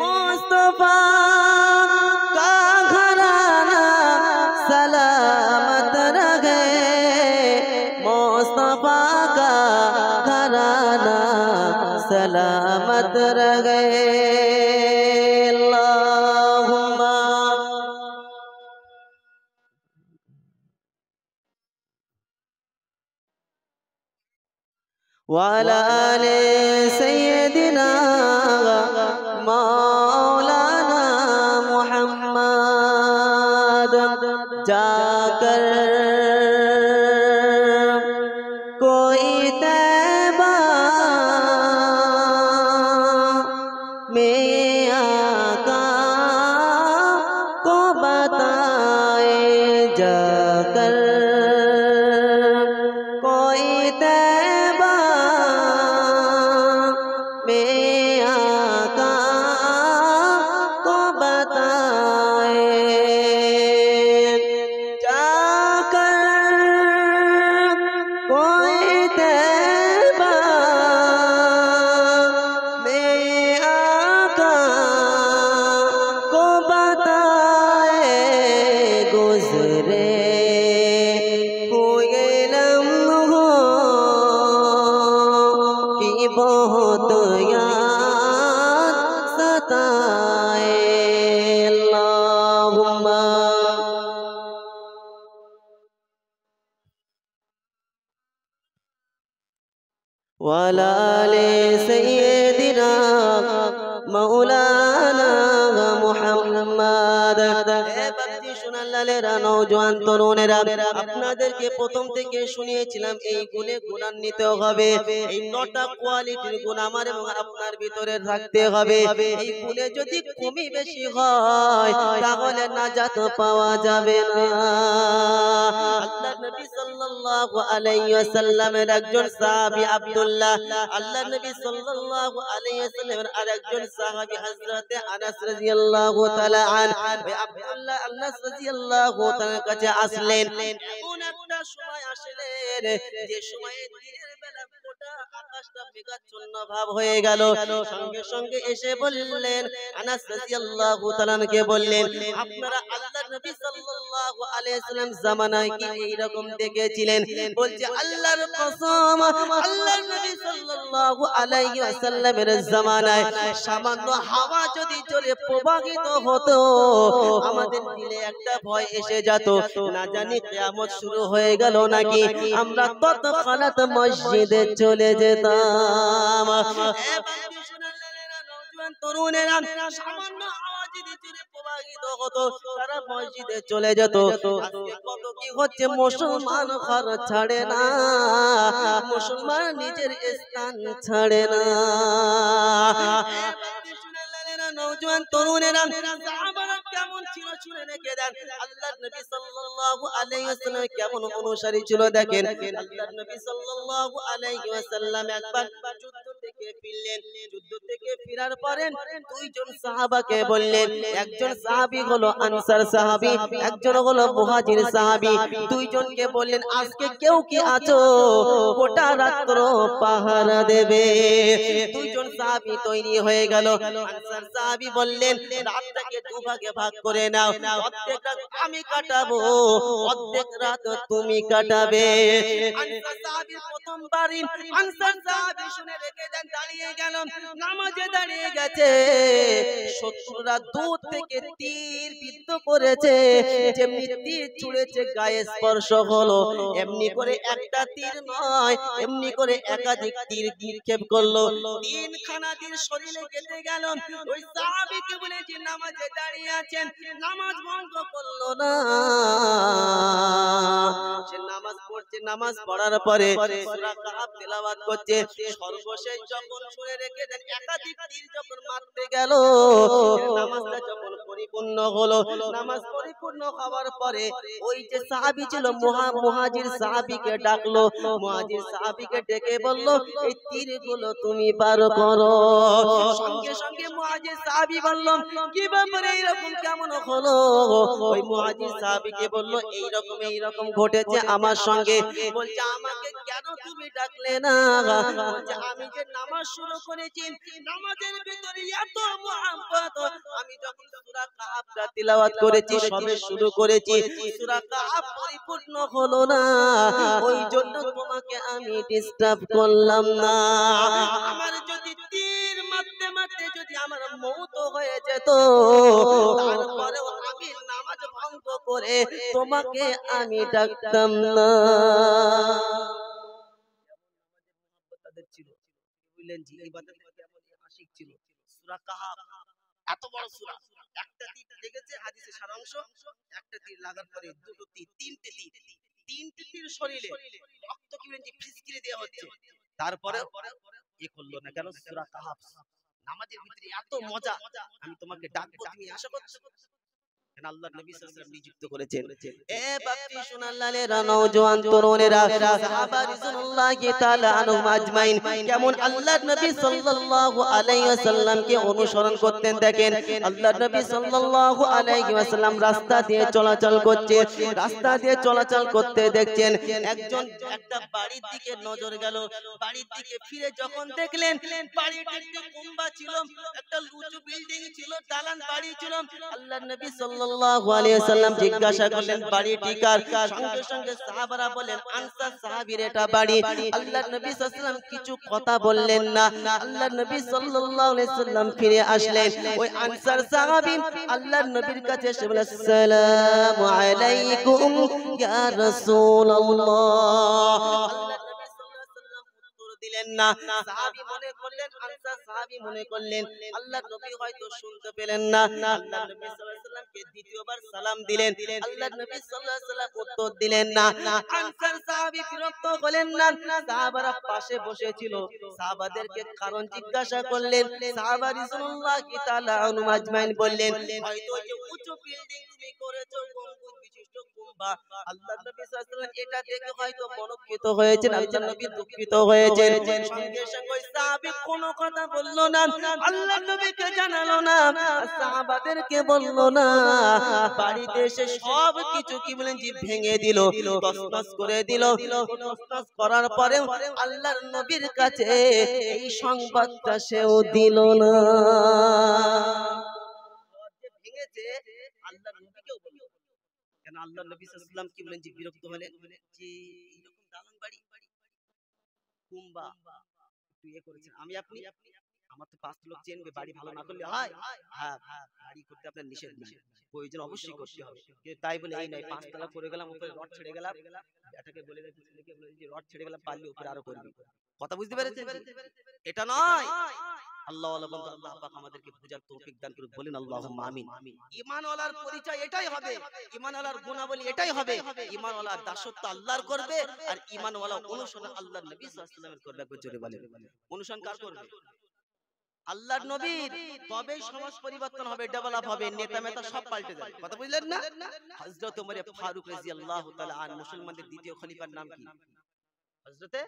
मुस्तफा का घराना सलामत रहे, मुस्तफा का घराना सलामत रहे। अल्लाहुम्मा वाला आले सय्यदिना मौलाना मुहम्मद। जाकर कोई तैबा में आका को बताए, जाकर कोई तैबा में आका को बताए, जाकर कोई तैबा में आका को बताए, गुजरे हुए लम्हों की ওয়ালা আলি সাইয়্যিদিনা মাওলানা মুহাম্মদ। এ বাপ্তি সোনালালেরা, নওজোয়ান তরুণেরা, আপনাদেরকে প্রথম থেকে শুনিয়েছিলাম এই গুণে গুণান্বিত হবে। এই 9টা কোয়ালিটির গুণ আমার এবং আপনার ভিতরে থাকতে হবে। এই গুণে যদি কমই বেশি হয় তাহলে নাজাত পাওয়া যাবে না। আল্লাহর নবী সাল্লাল্লাহু আলাইহি ওয়াসাল্লামের একজন সাহাবী আব্দুল্লাহ, আল্লাহর নবী সাল্লাল্লাহু আলাইহি ওয়াসাল্লামের আরেকজন সাহাবী হযরতে আনাস রাদিয়াল্লাহু তাআলা আনহু, আব্দুল্লাহ আনাস রাদিয়াল্লাহু তাআলার কাছে আসলেন। এমন একটা সময় আসলেন যে সময়ে দিনের বেলা গোটা আকাশটা মেঘাচ্ছন্ন ভাব হয়ে গেল। সঙ্গে সঙ্গে এসে বললেন, আনাস রাদিয়াল্লাহু তাআলা কে বললেন, আপনারা আল্লাহর নবী সাল্লাল্লাহু আলাইহি ওয়াসাল্লাম জামানায় কি এইরকম দেখেছিলেন? বলছে, আল্লাহর কসম, আল্লাহর নবী সাল্লাল্লাহু আলাইহি ওয়াসাল্লামের জামানায় সামান্য হাওয়া যদি জোরে প্রবাহিত হতো আমাদের দিলে একটা ভয় এসে যেত, না জানি কিয়ামত শুরু হয়ে গেল নাকি। আমরা তৎক্ষণাৎ মসজিদে চলে যেতাম। এ বান্দী সোনালালেরা, নওজোয়ান তরুণেরা, সামান্য হাওয়া যদি জোরে প্রবাহিত হতো তারা মসজিদে চলে যেত। আজকে কত কি হচ্ছে, মুসলমান ঘর ছাড়ে না, মুসলমান নিজের স্থান ছাড়ে না। নওজোয়ান তরুণেরা, সাহাবারা কেমন ছিল শুনে রেখে দেন। আল্লাহর নবী সাল্লাল্লাহু আলাইহি ওয়াসাল্লাম কেমন অনুসারী ছিল দেখেন। আল্লাহর নবী সাল্লাল্লাহু আলাইহি ওয়াসাল্লাম একবার যুদ্ধ থেকে ফিরলেন। যুদ্ধ থেকে ফেরার পরে দুইজন সাহাবাকে বললেন, একজন সাহাবী হলো আনসার সাহাবী, একজন হলো মুহাজির সাহাবী। দুইজনকে বললেন, আজকে কেউ কি আছো গোটা রাত্র পাহারা দেবে? দুইজন সাহাবী তৈরি হয়ে গেল। আনসার সাহাবী বললেন, রাতটাকে দুভাগে ভাগ করে নাও, অর্ধেক রাত আমি কাটাবো, অর্ধেক রাত তুমি কাটাবে। আনসার সাহাবী প্রথমবারই আনসার সাহাবী শুনে রেখে দেন, দাঁড়িয়ে গেল, নামাজে দাঁড়িয়ে গেছে। শত্রুরা দূর থেকে তীর বিদ্ধ করেছে, যেমনি তীর ছুঁড়েছে গায়ে স্পর্শ হলো, এমনি করে একটা তীর নয়, এমনি করে একাধিক তীর নিক্ষেপ করলো। তিনখানা তীর শরীরে গেঁথে গেল। ওই সাহাবীকে বলেছি নামাজে দাঁড়িয়ে আছেন, নামাজ ভঙ্গ করলো না। সে নামাজ পড়ছে, নামাজ পড়ার পরে সূরা কাহফ তেলাওয়াত করছে। সর্বশেষ যখন শুনে রেখে দেন, একাধিক তীর যখন মারতে গেল, নামাজটা যখন পরিপূর্ণ হলো, নামাজ পরিপূর্ণ হওয়ার পরে ওই যে সাহাবী ছিল মুহাজির সাহাবীকে ডাকলো। মুহাজির সাহাবীকে ডেকে বলল, এই তীরগুলো তুমি পার করো। সঙ্গে সঙ্গে মুহাজির সাহাবী বলল, কি ব্যাপারে এইরকম কেমন হলো? ওই মুহাজির সাহাবীকে বলল, এইরকম ঘটেছে আমার সঙ্গে। বলছে, আমাকে কেন তুমি ডাকলে না? বলছে, আমি যে নামাজ শুরু করেছি, নামাজের ভিতরে এত মুহাব্বত, আমি যখন সূরা কাহফটা তিলাওয়াত করেছি, সবে শুরু করেছি, সূরা কাহফ পরিপূর্ণ হলো না, ওই জন্য তোমাকে আমি ডিস্টার্ব করলাম না। আমার যদি তীর মারতে মারতে যদি আমার মওত হয়ে যেত, তারপরেও আমি নামাজ ভঙ্গ করে তোমাকে আমি ডাকতাম না। তাদের ছিল, বুঝলেন জি, ইবাদত কেমন আশিক ছিল। সূরা কাহফ এত বড় সূরা, একটা তীর লেগেছে, হাদিসের সারাংশ, একটা তীর লাগার পরে দুটো তীর, তিনটে তীর শরীরে, রক্ত কি বলেন জি ফিসকিরে দেওয়া হচ্ছে। তারপরে এ করলো না কেন? সূরা কাহফ, নামাজের ভিতরে এত মজা, আমি তোমাকে ডাকবো, তুমি আশা করছো? আল্লাহর নবী সাল্লাল্লাহু আলাইহি ওয়াসাল্লাম নিযুক্ত করেছেন। এ বাপ্তি সোনালালেরা, নওজোয়ান তরুণেরা, সাহাবা রিজওয়ানুল্লাহি তাআলা আনহুম আজমাইন কেমন আল্লাহর নবী সাল্লাল্লাহু আলাইহি ওয়াসাল্লামকে অনুসরণ করতেন দেখেন। আল্লাহর নবী সাল্লাল্লাহু আলাইহি ওয়াসাল্লাম রাস্তা দিয়ে চলাচল করছে, রাস্তা দিয়ে চলাচল করতে দেখছেন একজন একটা বাড়ির দিকে নজর গেল। বাড়ির দিকে ফিরে যখন দেখলেন, বাড়িটা একটু কুম্বা ছিল, একটা উঁচু বিল্ডিং ছিল, দালান বাড়ি ছিল। আল্লাহর নবী সাল্লাল্লাহু আলাইহি ওয়াসাল্লাম জিজ্ঞাসা করলেন, বাড়িটি কার? সঙ্গে সঙ্গে সাহাবারা বলেন, আনসার সাহাবীর এটা বাড়ি। আল্লাহর নবী সাল্লাল্লাহু আলাইহি ওয়াসাল্লাম কিছু কথা বললেন না। আল্লাহর নবী সাল্লাল্লাহু আলাইহি ওয়াসাল্লাম ফিরে আসলেন। ওই আনসার সাহাবী আল্লাহর নবীর কাছে এসে বলে, আসসালামু আলাইকুম ইয়া রাসূলুল্লাহ। আল্লাহর নবী সাল্লাল্লাহু আলাইহি ওয়াসাল্লাম উত্তর দিলেন, দিলেন না। সাহাবী মনে করলেন, আনসার সাহাবী মনে করলেন আল্লাহর নবী হয়তো শুনতে পেলেন না। আল্লাহর নবী সাল্লাল্লাহু আলাইহি ওয়াসাল্লামকে দ্বিতীয়বার সালাম দিলেন। আল্লাহর নবী সাল্লাল্লাহু আলাইহি ওয়াসাল্লাম উত্তর দিলেন না। আনসার সাহাবী বিরক্ত হলেন না। সাহাবারা পাশে বসেছিল, সাহাবাদেরকে কারণ জিজ্ঞাসা করলেন। সাহাবা রাসূলুল্লাহি তাআলা আনহুম আজমাইন বললেন, হয়তো যে উঁচু বিল্ডিং তুমি করেছো, গম্বুজ বিশিষ্ট কুম্বা, আল্লাহর নবী সাল্লাল্লাহু আলাইহি ওয়াসাল্লাম এটা দেখে হয়তো মনোক্ষিত হয়েছেন, আল্লাহর নবী দুঃখিত হয়েছেন। সঙ্গে সঙ্গে ওই সাহাবী কোনো কথা বলল না, আল্লাহর নবীকে জানালো না, সাহাবাদেরকে বলল না। বাড়িতে এসে সব কিছু কি বলেন জি ভেঙে দিল, তছনছ করে দিল। তছনছ করার পরে আল্লাহর নবীর কাছে এই সংবাদটা সেও দিল না। ভেঙেছে আল্লাহর নবীকেও বলল। কেন আল্লাহর নবী সাল্লাল্লাহু আলাইহি ওয়াসাল্লাম কি বলেন জি বিরক্ত হলেন যে এরকম দালান বাড়ি কুম্বা একটু ইয়ে করেছেন, আমি আপনি আমার তো 5 লোক চেনবে, বাড়ি ভালো না করলে হয়? হ্যাঁ, বাড়ি করতে আপনার নিষেধ নেই, প্রয়োজন অবশ্যই করতে হবে, কিন্তু তাই বলে এই নয় 5 তলা করে গেলাম উপরে রড ছেড়ে গেলাম, এটাকে বলে দেন ছেলেকে বলে যে রড ছেড়ে গেলাম পারলে উপরে আরো করবি। কথা বুঝতে পেরেছেন? এটা নয়। আল্লাহ ওয়ালা বন্ধু আল্লাহ পাক আমাদেরকে বুঝার তৌফিক দান করুন, বলেন আল্লাহুম্মা আমিন। ঈমানওয়ালার পরিচয় এটাই হবে, ঈমানওয়ালার গুণাবলী এটাই হবে। ঈমানওয়ালা দাসত্ব আল্লাহর করবে, আর ঈমানওয়ালা অনুসরণ আল্লাহর নবী সাল্লাল্লাহু আলাইহি ওয়াসাল্লামের করবে। একবার জোরে বলেন, অনুসরণ কার করবে? আল্লাহর নবীর। তবেই সমাজ পরিবর্তন হবে, ডেভেলপ হবে, নেতা মেতা সব পাল্টে যাবে। কথা বুঝলেন না? হযরত ওমর ফারুক রাদিয়াল্লাহু তাআলা আন, মুসলমানদের দ্বিতীয় খলিফার নাম কি? হযরতে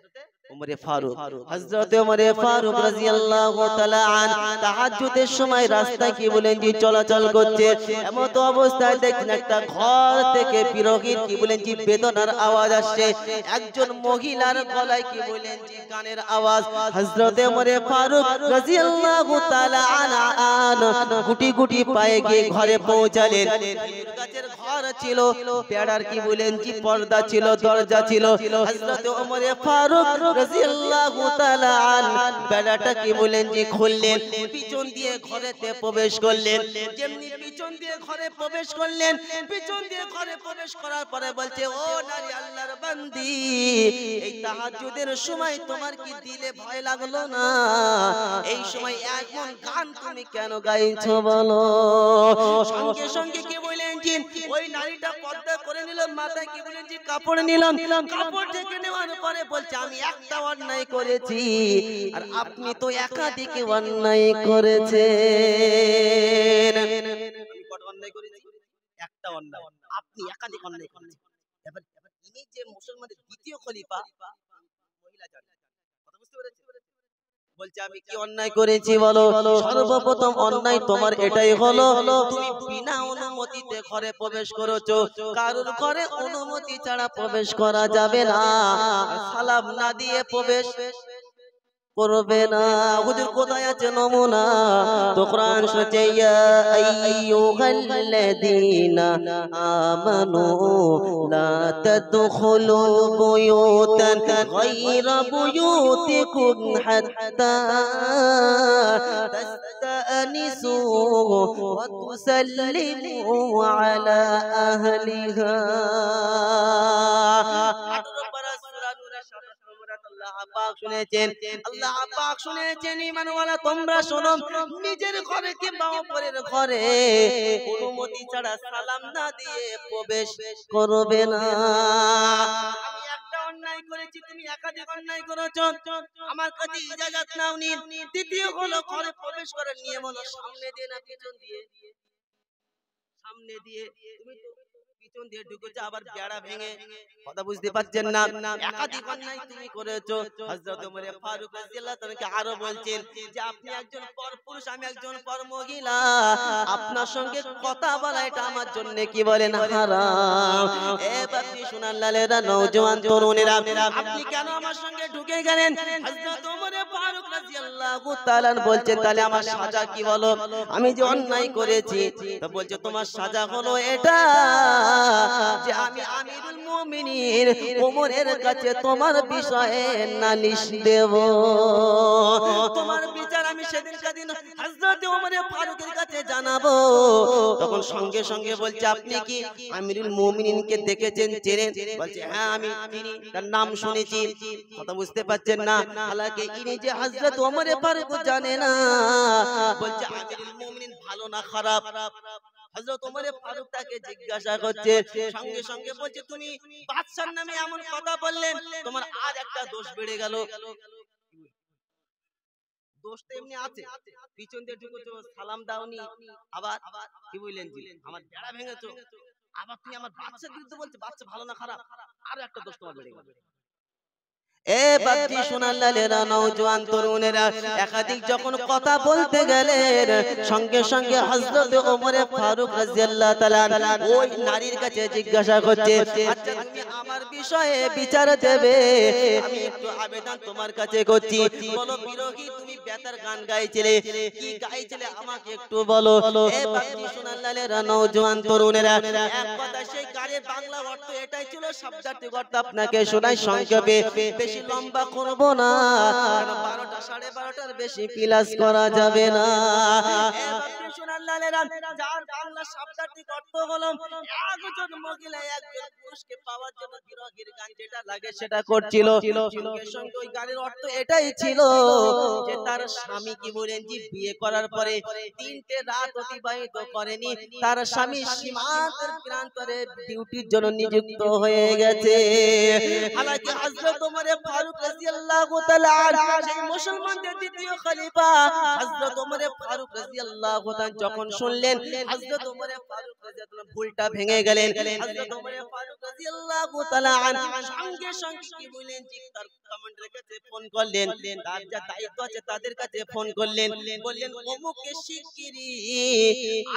ওমর ফারুক। হযরতে ওমর ফারুক রাদিয়াল্লাহু তাআলা আন তাহাজ্জুদের সময় রাস্তায় কি বলেন জি চলাচল করছে, এমন তো অবস্থায় দেখেন একটা ঘর থেকে বিরহীর কি বলেন জি বেদনার আওয়াজ আসছে, একজন মহিলার গলায় কি বলেন জি গানের আওয়াজ। হযরতে ওমর ফারুক রাদিয়াল্লাহু তাআলা আন গুটি গুটি পায়ে গিয়ে ঘরে পৌঁছালেন। গাছের ঘর ছিল, বেড়ার কি বলেন জি পর্দা ছিল, দরজা ছিল। হযরতে ওমর ফারুক রাদিয়াল্লাহু তাআলা আন বেড়াটা কি বলেন জি খুললেন, পিছন দিয়ে ঘরেতে প্রবেশ করলেন। যেমনি পিছন দিয়ে ঘরে প্রবেশ করলেন, পিছন দিয়ে ঘরে প্রবেশ করার পরে বলছে, ও নারী আল্লাহর বান্দি, এই তাহাজ্জুদের সময় তোমার কি দিলে ভয় লাগলো না? এই সময় এমন গান তুমি কেন গাইছো বলো? সঙ্গে সঙ্গে কি বলেন জি ওই নারীটা পর্দা করে নিল, মাথায় কি বলেন জি কাপড় নিলাম, কাপড় ঢেকে নেওয়ার পরে বলছে, আমি একটা অন্যায় করেছি আর আপনি তো একাধিক অন্যায় করেছেন। আমি কত অন্যায় করেছি? একটা অন্যায়, আপনি একাধিক অন্যায় করেছেন। এবার ইনি যে মুসলমানদের দ্বিতীয় খলিফা, মহিলা জানেন। কথা বুঝতে পেরেছেন? বলছে আমি কি অন্যায় করেছি বলো? সর্বপ্রথম অন্যায় তোমার এটাই হলো, তুমি বিনা অনুমতিতে ঘরে প্রবেশ করেছো। কারোর ঘরে অনুমতি ছাড়া প্রবেশ করা যাবে না, সালাম না দিয়ে প্রবেশ করবে না। হুজুর কোথায় আছে নমুনা? তো কোরআন শুনছে, ইয়া আইয়ুহাল্লাযীনা আমানু লা তাদখুলু বুয়ুতান গায়রা বুয়ুতিকুম হাত্তা তাস্তানিসু ওয়া তুসাল্লিমু আলা আহলিহা। আল্লাহ পাক শুনেছেন, ঈমানওয়ালা তোমরা শোনো, নিজের ঘরে কিংবা অপরের ঘরে অনুমতি ছাড়া সালাম না দিয়ে প্রবেশ করবে না। আমি একটা অন্যায় করেছি, তুমি একাধিক অন্যায় করেছো, আমার কাছে ইজাজত নাওনি। দ্বিতীয় হলো ঘরে প্রবেশ করার নিয়ম হলো সামনে দিয়ে না পিছন দিয়ে? সামনে দিয়ে। তুমি তো পিছন দিয়ে ঢুকেছো, আবার বেড়া ভেঙে। কথা বুঝতে পারছেন না? একাধিক অন্যায় তুমি করেছো। হযরত ওমর ফারুক রাদিয়াল্লাহু তাআলা আরো বলছেন যে আপনি একজন পরপুরুষ, আমি একজন পরমহিলা, আপনার সঙ্গে কথা বলা এটা আমার জন্য কি বলেন হারাম। এ বাপি সোনার লালেরা, নওজোয়ান তরুণেরা, আপনি কেন আমার সঙ্গে ঢুকে গেলেন? হযরত ওমর ফারুক রাদিয়াল্লাহু তাআলা বলছেন, তাহলে আমার সাজা কি বলো? আমি যে অন্যায় করেছি, তো বলছে তোমার সাজা হলো এটা যে আমি আমিরুল মুমিনিন ওমরের কাছে তোমার বিষয়ে নালিশ দেব, তোমার বিচার আমি সেদিনকার দিন হযরত ওমর ফারুকের কাছে জানাবো। তখন সঙ্গে সঙ্গে বলছে, আপনি কি আমিরুল মুমিনিনকে দেখেছেন, চেনেন? বলছে, হ্যাঁ আমি চিনি, তার নাম শুনেছি। কথা বুঝতে পারছেন না? হালাকি ইনি যে হযরত ওমর ফারুক জানে না। বলছে আমিরুল মুমিনিন ভালো না খারাপ? হযরত ওমর ফারুক তাকে জিজ্ঞাসা করছে, সঙ্গে সঙ্গে বলছে, তুমি বাদশার নামে এমন কথা বললেন, তোমার আর একটা দোষ বেড়ে গেল। দোষ তো এমনি আছে, পিছন দিয়ে ঢুকেছো, সালাম দাওনি, আবার কি বললেন জি আমার বেড়া ভেঙেছো, আবার তুমি আমার বাচ্চার বিরুদ্ধে বলছো বাচ্চা ভালো না খারাপ, আরো একটা দোষ তোমার বেড়ে গেল। এ বাপজি সোনার লালেরা, নওজোয়ান তরুণেরা, একাধিক যখন কথা বলতে গেলেন, সঙ্গে সঙ্গে হযরত ওমর ফারুক রাদিয়াল্লাহু তাআলা ওই নারীর কাছে জিজ্ঞাসা করছে, আচ্ছা তুমি আমার বিষয়ে বিচার দেবে, আমি একটু আবেদন তোমার কাছে করছি, বলো বিরোহী তুমি বেতার গান গাইছিলে, কি গাইছিলে আমাকে একটু বলো। এ বাপজি সোনার লালেরা, নওজোয়ান তরুণেরা, এক কথা সেই গানের বাংলা অর্থ এটাই ছিল, শব্দার্থিক অর্থ আপনাকে শোনাই সংক্ষেপে, বেশি লম্বা করব না, কারণ 12টা 12:30টার বেশি ক্লাস করা যাবে না। এ বাপজি সোনার লালেরা, যার বাংলা শব্দার্থিক অর্থ হলো একজন মহিলা একজন পুরুষকে পাওয়ার জন্য বিরহের গান যেটা লাগে সেটা করছিল। সঙ্গে সঙ্গে ওই গানের অর্থ এটাই ছিল যে তার স্বামী কি বলেন জি বিয়ে করার পরে 3টে রাত অতিবাহিত করেনি, তার স্বামী সীমান্তের প্রান্তরে ডিউটির জন্য নিযুক্ত হয়ে গেছে। হালাকি হযরত ওমর ফারুক রাদিয়াল্লাহু তাআলা সেই মুসলমানদের দ্বিতীয় খলিফা হযরত ওমর ফারুক রাদিয়াল্লাহু তাআলা যখন শুনলেন, হযরত ওমর ফারুক রাদিয়াল্লাহু ভুলটা ভেঙে গেলেন। হযরত ওমর ফারুক রাদিয়াল্লাহু তাআলা সঙ্গে সঙ্গে কি বলেন জি তার কমান্ডারের কাছে ফোন করলেন, তার যা দায়িত্ব আছে তাদের কাছে ফোন করলেন, বললেন অমুককে শিগগিরই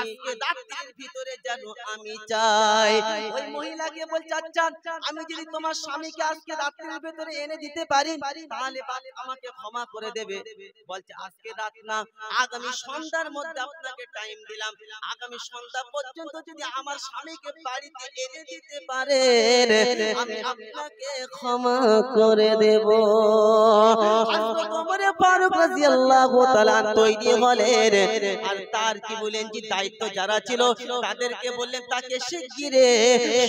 আজকে রাতের ভিতরে যেন আমি চাই। ওই মহিলাকে বলছে, আচ্ছা আমি যদি তোমার স্বামীকে আজকে রাতের ভিতরে এনে দিতে পারি তাহলে আমাকে ক্ষমা করে দেবে। বলছে আজকে রাত না, আগামী সন্ধ্যার মধ্যে আপনাকে টাইম দিলাম, আগামী সন্ধ্যা পর্যন্ত যদি আমার স্বামীকে বাড়িতে এনে দিতে পারেন আমি আপনাকে ক্ষমা করে দেব। হযরত ওমর ফারুক রাদিয়াল্লাহু তাআলা তৈরি হলেন, আর তার কি বলেন যে দায়িত্ব যারা ছিল তাদেরকে বললেন তাকে শিগগিরই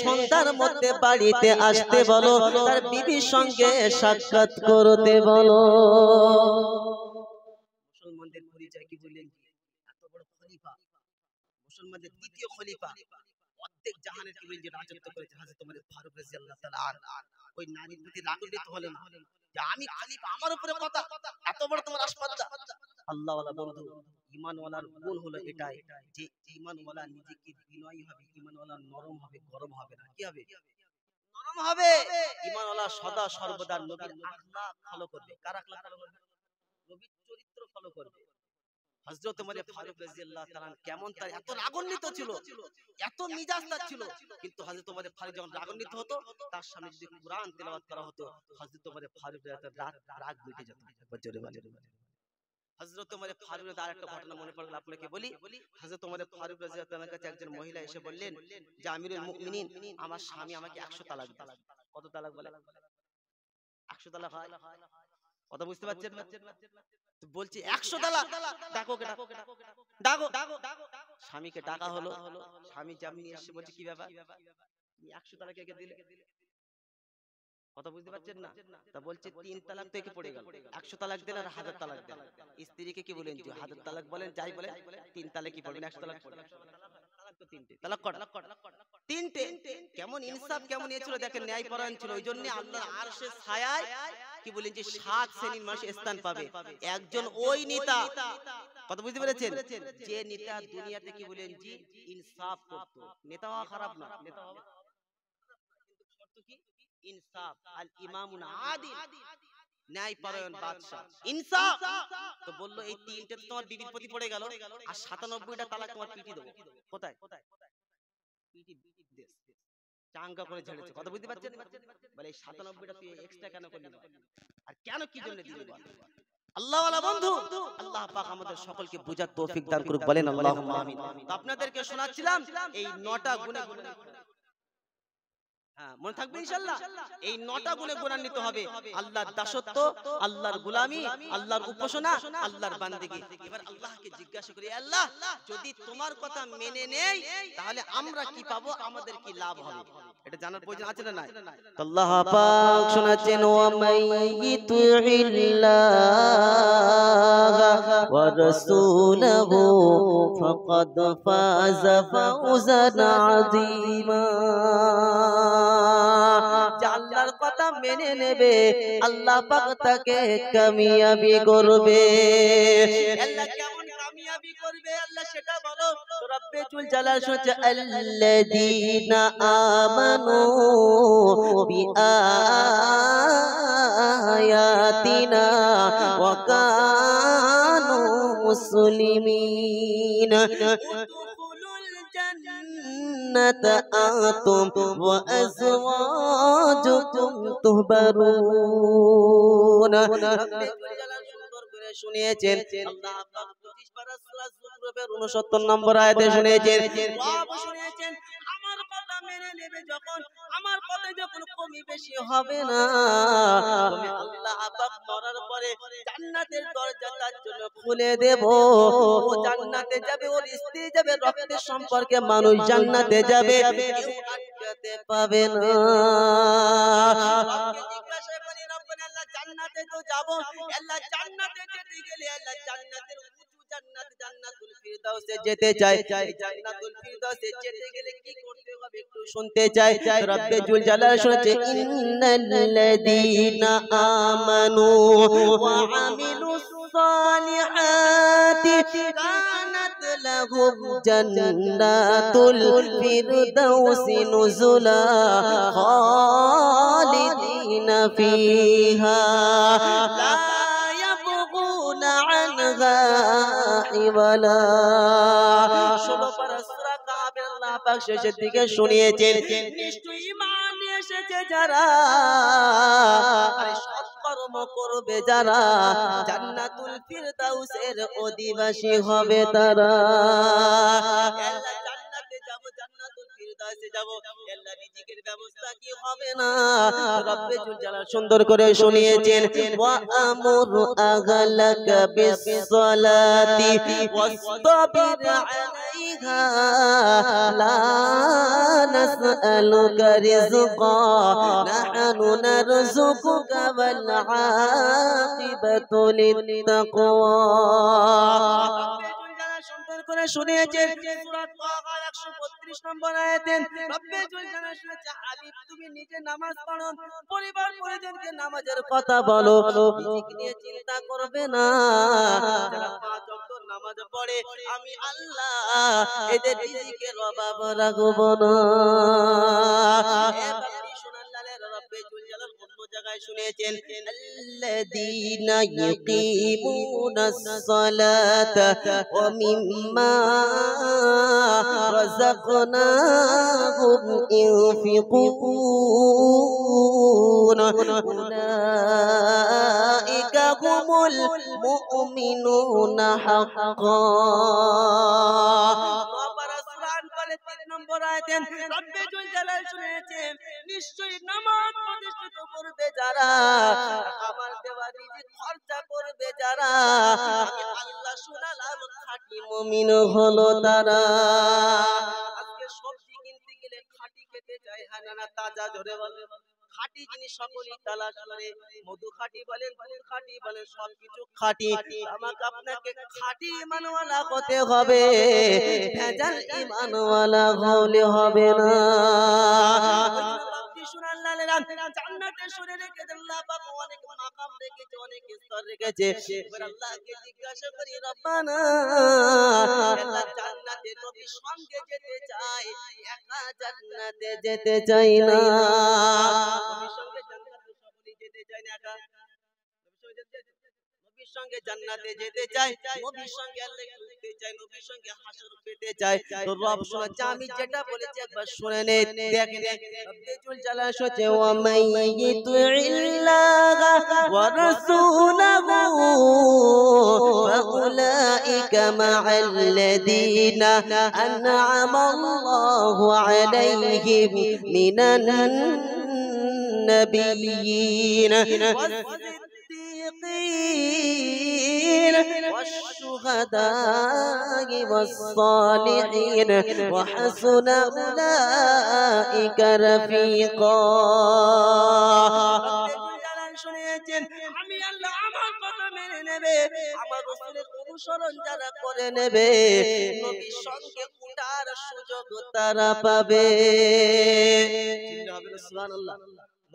সন্ধ্যার মধ্যে বাড়িতে আসতে বলো, তার বিবির সঙ্গে সাক্ষাৎ করতে বলো। মুসলমানদের পরিচয় কি বললেন, এত বড় খলিফা, মুসলমানদের দ্বিতীয় খলিফা, অর্ধেক জাহানের কি বলেন যে রাজত্ব করেছেন হযরত ওমর ফারুক রাদিয়াল্লাহু তাআলা আনহু। ওই নারীর প্রতি রাগান্বিত হলেন যে আমি খলিফা, আমার উপরে কথা, এত বড় তোমার আসপাদ্দা। আল্লাহওয়ালা বন্ধু, ঈমানওয়ালার গুণ হলো এটাই যে ঈমানওয়ালা নিজেকে বিনয়ী হবে, ঈমানওয়ালা নরম হবে, গরম হবে না, কি হবে? নরম হবে। ঈমানওয়ালা সদা সর্বদা নবীর আখলাক ফলো করবে। কার আখলাক ফলো করবে? নবীর চরিত্র ফলো করবে। হযরত ওমর ফারুক রাদিয়াল্লাহু তাআলা কেমন, তার এত রাগান্বিত ছিল, এত মিজাজ তার ছিল, কিন্তু হযরত ওমর ফারুক যখন রাগান্বিত হতো তার সামনে যদি কুরআন তেলাওয়াত করা হতো হযরত ওমর ফারুক রাদিয়াল্লাহু তাআলা রাগ মিটে যেত। একবার জোরে বলেন। হযরত ওমর ফারুকের আর একটা ঘটনা মনে পড়লো আপনাকে বলি। হযরত ওমর ফারুক রাদিয়াল্লাহু তাআলার কাছে একজন মহিলা এসে বললেন যে আমিরুল মুমিনিন, আমার স্বামী আমাকে 100 তালাক দেয়। কত তালাক বলে? 100 তালাক হয়? কথা বুঝতে পারছেন না? বলছি 100 তালাক। ডাকো স্বামীকে ডাকা হলো, স্বামী যেমনি এসে বলছে কি ব্যাপার, তুমি 100 তালাক একে দিলে? কথা বুঝতে পারছেন না? তা বলছে 3 তালাক তো একে পড়ে গেল, 100 তালাক দেন আর 1000 তালাক দেন। স্ত্রীকে কি বলেন যে 1000 তালাক বলেন যাই বলেন, 3 তালাক কি পড়বেন, 100 তালাক পড়বেন। তালাক তো 3টে, তালাক কটা? 3টে। কেমন ইনসাফ, কেমন ছিল দেখেন, ন্যায়পরায়ণ ছিল। ওই জন্য আল্লাহর আরশের ছায়ায় কি বলেন যে 7 শ্রেণীর মানুষ স্থান পাবে। একজন ওই নেতা, কথা বুঝতে পেরেছেন, যে নেতা দুনিয়াতে কি বলেন জি ইনসাফ করতো। নেতা হওয়া খারাপ না, নেতা হওয়া কিন্তু শর্ত কি? ইনসাফ। আল ইমামুন আদিল, ন্যায়পরায়ণ বাদশা, ইনসাফ। তো বললো এই 3টে তো তোমার বিবির প্রতি পড়ে গেল, আর 97টা তালাক তোমার পিটি দেবো। কোথায়? পিটি দেশ চাঙ্গা করে ঝেড়েছে। কথা বুঝতে পারছেন? বলে এই 97টা তুই এক্সট্রা কেন করলি আর কেন কি জন্য দিলি? আল্লাহওয়ালা বন্ধু, আল্লাহ পাক আমাদের সকলকে বুঝার তৌফিক দান করুক, বলেন আল্লাহুম্মা আমিন। তো আপনাদেরকে শোনাচ্ছিলাম এই 9টা গুনাহ। হ্যাঁ, মনে থাকবে ইনশাআল্লাহ। এই 9টা গুণে গুণান্বিত হবে। আল্লাহর দাসত্ব, আল্লাহর গোলামি, আল্লাহর উপাসনা, আল্লাহর বান্দেগি। এবার আল্লাহকে জিজ্ঞাসা করি, আল্লাহ যদি তোমার কথা মেনে নেই তাহলে আমরা কি পাবো, আমাদের কি লাভ হবে? এটা জানার প্রয়োজন আছে না নাই? আল্লাহ পাক শোনাচ্ছেন, ওয়া মাইয়িতুল্লাহ ওয়া রাসূলহু ফাকাদ ফাযা ফাওজান আযীমা। আল্লাহর কথা মেনে নেবে, আল্লাহ পাক তাকে কামিয়াবি করবে। আল্লাহ কেমন কামিয়াবি করবে আল্লাহ সেটা বলো। রব্বে জুল জালাল শুনছে, আল্লাযীনা আমানু বিআয়াতিনা ওয়া কানু মুসলিমিন আনতুম ওয়া আযওয়াজুকুম তুহবারুন। সুন্দর করে শুনিয়েছেন আল্লাহ পাক 25 পারা সূরা যুখরুফের 69 নম্বর আয়াতে শুনিয়েছেন, ওয়াব শুনিয়েছেন আমার কথা মেনে নেবে যখন, আমার কথা যখন কমি বেশি হবে না, তুমি আল্লাহ পাক মরার পরে জান্নাতের দরজা তার জন্য খুলে দেব। ও জান্নাতে যাবে, ওর স্ত্রী যাবে, রক্তের সম্পর্কে মানুষ জান্নাতে যাবে, কেউ আটকাতে পাবে না। রবকে জিজ্ঞাসা করি, রব্বানা আল্লাহ জান্নাতে তো যাব, আল্লাহ জান্নাতে যেতে গেলে আল্লাহ জান্নাতের উঁচু জান্নাত জান্নাতুল ফিরদাউসে যেতে চাই, জান্নাতুল ফিরদাউসে যেতে গেলে কি করতে হবে একটু শুনতে চাই। রব্বে জুল জালাল শুনেছে, ইন্নাল্লাযীনা আমানু ওয়া আমিলুস সালিহাতি কানাত লাহুম জান্নাতুল ফিরদাউসি নুজুলা খালিদিনা ফিহা লা ইয়াবগুনা আনহা হিওয়ালা। 16 পারা সূরা কাহফে আল্লাহ পাক শেষের দিকে শুনিয়েছেন, নিশ্চয়ই ঈমান নিয়ে এসেছে যারা, আরে সৎকর্ম করবে যারা, জান্নাতুল ফিরদাউসের অধিবাসী হবে তারা। আল্লাহ জান্নাতে যাব, জান্নাতুল ফিরদাউসে যাব, আল্লাহ রিজিকের ব্যবস্থা কি হবে না? রব্বে জুল জালাল সুন্দর করে শুনিয়েছেন, ওয়া আমুর আহলাকা বিস-সালাতি ওয়াসতাবির আলাইহা লা নাসআলুকা রিজকা নাহনু নারযুকুকা ওয়াল আকিবাতু লিত-তাকওয়া। সুন্দর করে শুনিয়েছেন সূরা তাহা 132 নম্বর আয়াতে, রব্বে জুল জালাল শুনেছে, হাবিব তুমি নিজে নামাজ পড়ো, পরিবার পরিজনকে নামাজের কথা বলো, রিজিক নিয়ে চিন্তা করবে না। যারা 5 ওয়াক্ত নামাজ পড়ে আমি আল্লাহ এদের রিজিকের অভাব রাখব না। এ বান্দি শুনান, রব্বে জুল জালাল অন্য জায়গায় শুনিয়েছেন, আল্লাযীনা ইয়াকিমুনাস সালাতা ওয়া মিম্মা রাযাকনাহুম ইউনফিকুন উলাইকা হুমুল মুমিনুনা হাক্কান। নম্বর আয়াতে রব্বে জুল জালাল শুনিয়েছেন, নিশ্চয়ই নামাজ প্রতিষ্ঠিত করবে যারা, আমার দেওয়া রিজিক খরচা করবে যারা, আমি আল্লাহ শুনালাম খাঁটি মুমিন হলো তারা। আজকে সবজি কিনতে গেলে খাঁটি খেতে চাই, হ্যাঁ না তাজা, জোরে বলে খাঁটি জিনিস সকলেই তালাশ করে, মধু খাঁটি বলেন, দুধ খাঁটি বলেন, সবকিছু খাঁটি। আমাকে আপনাকে খাঁটি ঈমানওয়ালা হতে হবে, ভেজাল ঈমানওয়ালা হলে হবে না। জান্নাতে শুনে রেখেছে আল্লাহ পাক, অনেক মাকাম রেখেছে, অনেক স্তর রেখেছে। এবার আল্লাহকে জিজ্ঞাসা করি, রব্বানা আল্লাহ জান্নাতে নবীর সঙ্গে যেতে চাই, একা জান্নাতে যেতে চাই না। নবীর সঙ্গে জান্নাতে সকলেই যেতে চায় না, একা নবীর সঙ্গে জান্নাতে যেতে চায়, নবীর সঙ্গে আল্লাহকে উঠতে চায়, নবীর সঙ্গে হাসর পেতে চায়, তো রব শোনাচ্ছে আমি যেটা বলেছি একবার শুনে নে। দেখেন রব্বুল জালাল শোনাচ্ছে ওয়া মাইয়িতুইল্লাহা ওয়া রাসূলাহু ফাউলাইকা মা'আল্লাযীনা আন'আমা আল্লাহু আলাইহিম মিনান النبيين والصديقين والشهداء والصالحين وحسن أولئك رفيقا আমি আল্লাহ আমার কথা মেনে নেবে, আমার রাসূলের অনুসরণ যারা করে নেবে, নবীর সঙ্গে উঠার সুযোগ তারা পাবে। সুবহানাল্লাহ।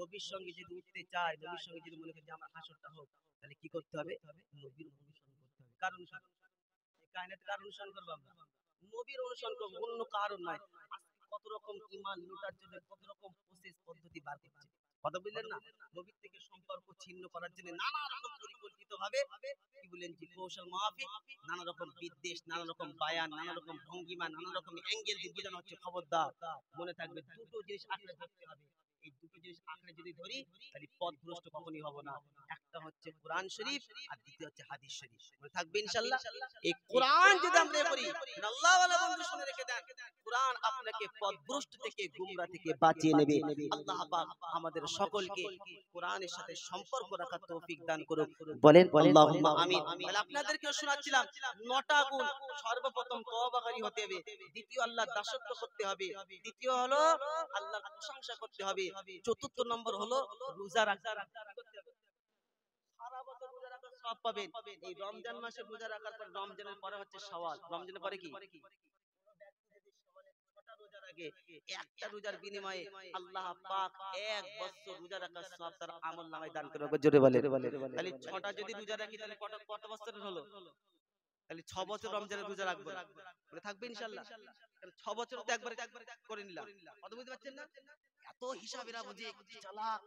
নবীর সঙ্গে যদি উঠতে চায়, নবীর সঙ্গে যদি মনে করে যে আমার হাসরটা হোক, তাহলে কি করতে হবে? নবীর অনুসরণ করতে হবে। কারণ কায়নাতে কার অনুসরণ করব আমরা? নবীর অনুসরণ করব, অন্য কারণ নয়। আজকে কত রকম ঈমান লুটার জন্য কত রকম প্রসেস পদ্ধতি বার করছে, কথা বুঝলেন না? নবীর থেকে সম্পর্ক ছিন্ন করার জন্য নানা রকম পরিকল্পিতভাবে কি বলেন যে কৌশল মাফিক নানা রকম বিদ্বেষ, নানা রকম বায়ান, নানা রকম ভঙ্গিমা, নানা রকম অ্যাঙ্গেল দিয়ে বোঝানো হচ্ছে। খবরদার, মনে থাকবে দুটো জিনিস আঁকড়ে ধরতে হবে। এই দুটো জিনিস আঁকড়ে যদি ধরি তাহলে পথভ্রষ্ট কখনোই হব না। একটা হচ্ছে কোরআন শরীফ আর দ্বিতীয় হচ্ছে হাদিস শরীফ। মনে থাকবে ইনশাআল্লাহ। এই কোরআন যদি আমরা করি, আল্লাহ ওয়ালা বন্ধু শুনে রেখে দেন, কোরআন আপনাকে পথভ্রষ্ট থেকে গুমরা থেকে বাঁচিয়ে নেবে। আল্লাহ পাক আমাদের সকলকে কোরআনের সাথে সম্পর্ক রাখার তৌফিক দান করুক, বলেন আল্লাহুম্মা আমিন। তাহলে আপনাদেরকে শোনাচ্ছিলাম 9টা গুণ। সর্বপ্রথম তওবাকারী হতে হবে, দ্বিতীয় আল্লাহর দাসত্ব করতে হবে, তৃতীয় হলো আল্লাহর প্রশংসা করতে হবে, চতুর্থ নম্বর হলো রোজা রাখতে হবে। সারা বছর রোজা রাখার সওয়াব পাবেন। এই রমজান মাসে রোজা রাখার পর রমজানের পরে হচ্ছে শাওয়াল, রমজানের পরে কি একটা রোজার বিনিময়ে আল্লাহ পাক 1 বছর রোজা রাখার সওয়াব তার আমলনামায় দান করবে। জোরে বলে। তাহলে 6টা যদি রোজা রাখি তাহলে কত বছরের হলো? তাহলে 6 বছর রমজানের রোজা রাখবো, বলে থাকবে ইনশাআল্লাহ। তাহলে 6 বছর তো একবার করে নিলাম, কথা বুঝতে পারছেন না? এত হিসাবেরা বুঝে চালাক।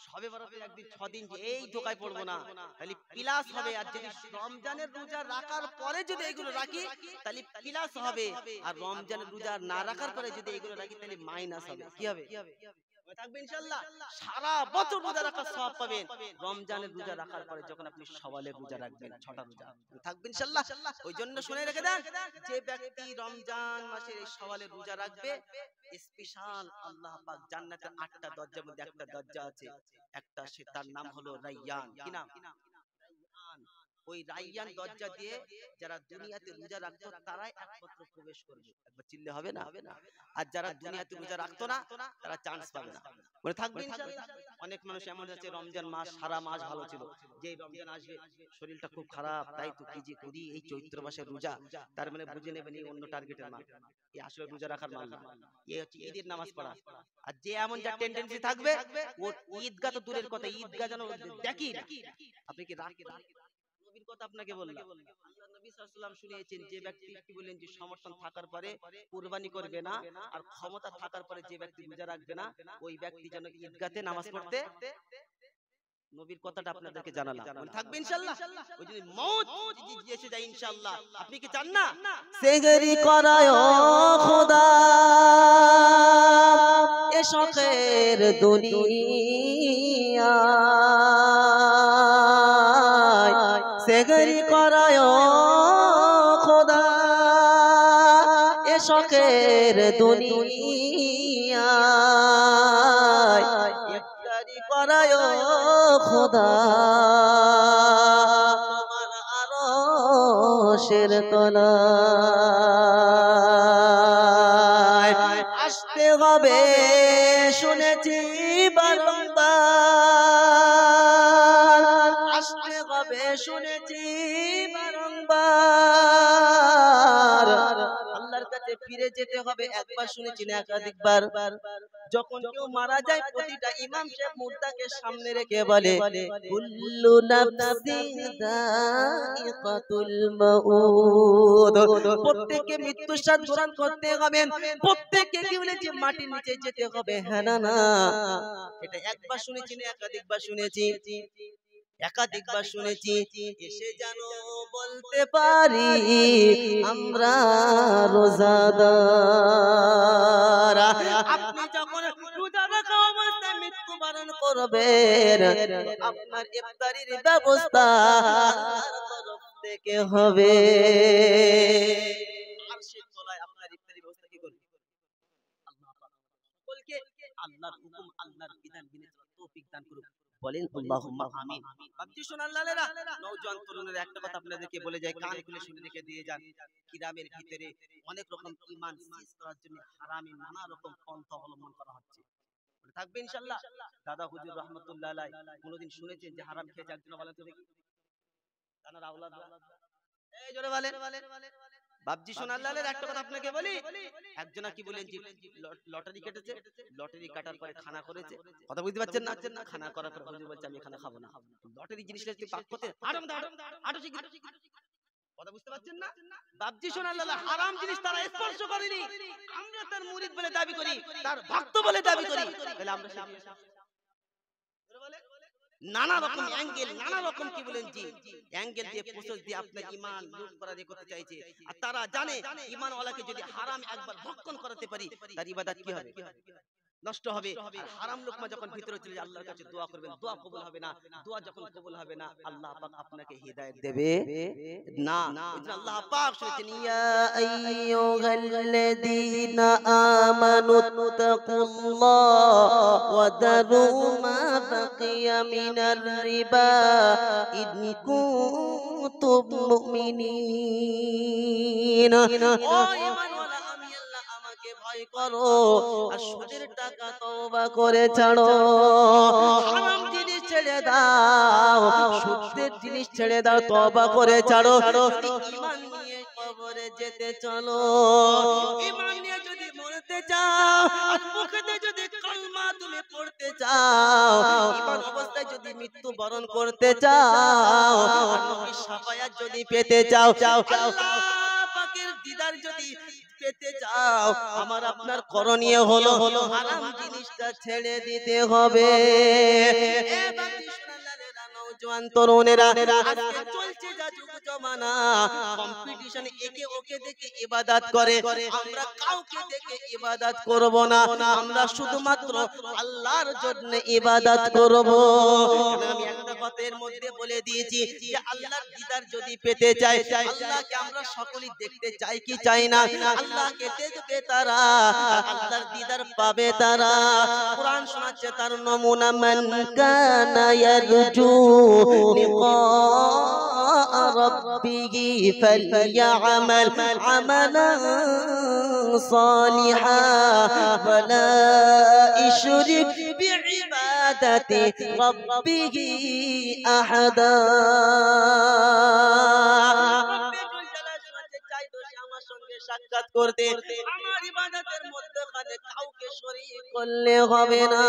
সবে বরাতে একদিন 6 দিন এই ধোকায় পড়বো না, তাহলে প্লাস হবে। আর যদি রমজানের রোজা রাখার পরে যদি এগুলো রাখি তাহলে প্লাস হবে, আর রমজানের রোজা না রাখার পরে যদি এগুলো রাখি তাহলে মাইনাস হবে। কি হবে? থাকবে ইনশাআল্লাহ। সারা বছর রোজা রাখার সওয়াব পাবেন রমজানের রোজা রাখার পরে যখন আপনি শাওয়ালের রোজা রাখবেন, 6টা রোজা থাকবে ইনশাআল্লাহ। ওই জন্য শুনে রেখে দেন, যে ব্যক্তি রমজান মাসের এই শাওয়ালের রোজা রাখবে, স্পেশাল আল্লাহ পাক জান্নাতের 8টা দরজার মধ্যে একটা দরজা আছে, একটা সে তার নাম হলো রায়্যান। কি নাম? রায়্যান। ওই রায়্যান দরজা দিয়ে যারা দুনিয়াতে রোজা রাখতো তারাই একমাত্র প্রবেশ করবে। একবার চিল্লে হবে না? আর যারা দুনিয়াতে রোজা রাখতো না তারা চান্স পাবে না। মনে থাকবে ইনশাআল্লাহ। অনেক মানুষ এমন আছে রমজান মাস সারা মাস ভালো ছিল, যে রমজান আসবে শরীরটা খুব খারাপ, তাই তো কি যে করি এই চৈত্র মাসের রোজা, তার মানে বুঝে নেবেন এই অন্য টার্গেটের মাল, এই আসলে রোজা রাখার মাল না, এই হচ্ছে ঈদের নামাজ পড়া। আর যে এমন যা টেন্ডেন্সি থাকবে ও ঈদগাহ তো দূরের কথা, ঈদগাহ যেন দেখি না। আপনি কি নবীর কথা আপনাকে বললাম, আল্লাহ নবী সাল্লাল্লাহু আলাইহি ওয়াসাল্লাম শুনিয়েছেন, যে ব্যক্তি কি বলেন যে সমর্থন থাকার পরে কুরবানি করবে না, আর ক্ষমতা থাকার পরে যে ব্যক্তি রোজা রাখবে না, ওই ব্যক্তি যেন ঈদগাহতে নামাজ পড়তে, নবীর কথাটা আপনাদেরকে জানালাম। মনে থাকবে ইনশাআল্লাহ। ওই যদি মওত যদি এসে যায় ইনশাআল্লাহ, আপনি কি চান না? সেগরি করায় খোদা এ শখের দুনিয়া, সেগরি করায় খোদা এ শখের দুনিয়া, ইফতারি করায় খোদা তোমার আরশের তলায়। আসতে হবে শুনেছি বারংবার, আসতে হবে শুনেছি বারংবার, আল্লাহর কাছে ফিরে যেতে হবে একবার শুনেছি না একাধিকবার। যখন কেউ মারা যায় প্রতিটা ইমাম সাহেব মুর্দাকে সামনে রেখে বলে কুল্লু নাফসিন যায়িকাতুল মাউত, প্রত্যেককে মৃত্যুর স্বাদ গ্রহণ করতে হবে, প্রত্যেককে কি বলেছে মাটির নিচে যেতে হবে। হ্যাঁ না না, এটা একবার শুনেছি না একাধিকবার শুনেছি। একাধিকবার শুনেছি, এসে যেন বলতে পারি আমরা রোজাদার। আপনি যখন রোজা রাখা অবস্থায় মৃত্যুবরণ করবেন, আপনার ইফতারির ব্যবস্থা আল্লাহর তরফ থেকে হবে। আর সে তলায় আপনার ইফতারির ব্যবস্থা কি করবে? আল্লাহ পাক বলকে আল্লাহর হুকুম, আল্লাহর বিধান মেনে চলার তৌফিক দান করুন। বলেন আল্লাহুম্মা আমিন। বাপজি শোনান লালেরা, নওজোয়ান তরুণেরা একটা কথা আপনাদেরকে বলে যায়, কান খুলে শুনে রেখে দিয়ে যান। কিরামের ভিতরে অনেক রকম ঈমান সিজ করার জন্য হারামে নানা রকম পন্থা অবলম্বন করা হচ্ছে। থাকবে ইনশাআল্লাহ। দাদা হুজুর রাহমাতুল্লাহ আলাইহি কোনদিন শুনেছেন যে হারাম খেয়েছে? একজন বলেন তো দেখি। তানার আওলাদ এই জোরে বলেন। বাপজি শোনার লালের একটা কথা আপনাকে বলি, একজনা কি বলেন যে লটারি কেটেছে, লটারি কাটার পরে খানা করেছে। কথা বুঝতে পারছেন না? খানা করার পরে হুজুর বলছে আমি খানা খাবো না। লটারি জিনিসটা কি পাক করতে হারাম দাও, আটো ঠিক। কথা বুঝতে পারছেন না? বাপজি শোনার লাল হারাম জিনিস তারা স্পর্শ করেনি, আমরা তার মুরিদ বলে দাবি করি, তার ভক্ত বলে দাবি করি। তাহলে আমরা নানা রকম অ্যাঙ্গেল, নানা রকম কি বলেন জি অ্যাঙ্গেল দিয়ে প্রসেস দিয়ে আপনার ঈমান লুট করা দিয়ে করতে চাইছে। আর তারা জানে ঈমানওয়ালাকে যদি হারাম একবার ভক্ষণ করাতে পারি, তার ইবাদত কি হবে? নষ্ট হবে। আর হারাম লোকমা যখন ভিতরে চলে যায় আল্লাহর কাছে দোয়া করবেন, দোয়া কবুল হবে না। দোয়া যখন কবুল হবে না, আল্লাহ পাক আপনাকে হিদায়াত দেবে না। এজন্য আল্লাহ পাক শুনেছেন, ইয়া আইয়ুহাল্লাযীনা আমানুত্তাকুল্লাহ ওয়া দারু মা বাকিয়া মিনার রিবা ইন কুনতুম মুমিনিন। ও ঈমানওয়ালা, আমি আল্লাহ আমাকে ভয় করো আর সুদের টাকা তওবা করে ছাড়ো। হারাম জিনিস ছেড়ে দাও, সুদের জিনিস ছেড়ে দাও, তওবা করে ছাড়ো। ঈমান নিয়ে কবরে যেতে চলো, ঈমান নিয়ে যদি মরতে চাও, আর মুখেতে যদি কালমা তুমি পড়তে চাও, ঈমান অবস্থায় যদি মৃত্যু বরণ করতে চাও, আর নবীর শাফায়াত যদি পেতে চাও, আল্লাহ পাকের দিদার যদি পেতে চাও, আমার আপনার করণীয় হলো হারাম জিনিসটা ছেড়ে দিতে হবে। নওজোয়ান তরুণেরা, আজকে চলছে যা যুগ জমানা, কম্পিটিশন, একে ওকে দেখে ইবাদত করে। আমরা কাউকে দেখে ইবাদত করব না, আমরা শুধুমাত্র আল্লাহর জন্য ইবাদত করব। আমি একটা কথা এর মধ্যে বলে দিয়েছি যে আল্লাহর দিদার যদি পেতে চাই, আল্লাহকে আমরা সকলেই দেখতে চাই কি চাই না? আল্লাহকে দেখবে তারা, আল্লাহর দিদার পাবে তারা। কুরআন শোনাচ্ছে তার নমুনা, মান কানা ইয়ারজু লিকা রাব্বিহি ফালইয়ামাল আমালান সালিহা ওয়া লা ইশরিক বিইবাদাতি রাব্বিহি আহাদা। সাক্ষাৎ করতে আমার ইবাদতের মধ্যখানে কাউকে শরীক করলে হবে না।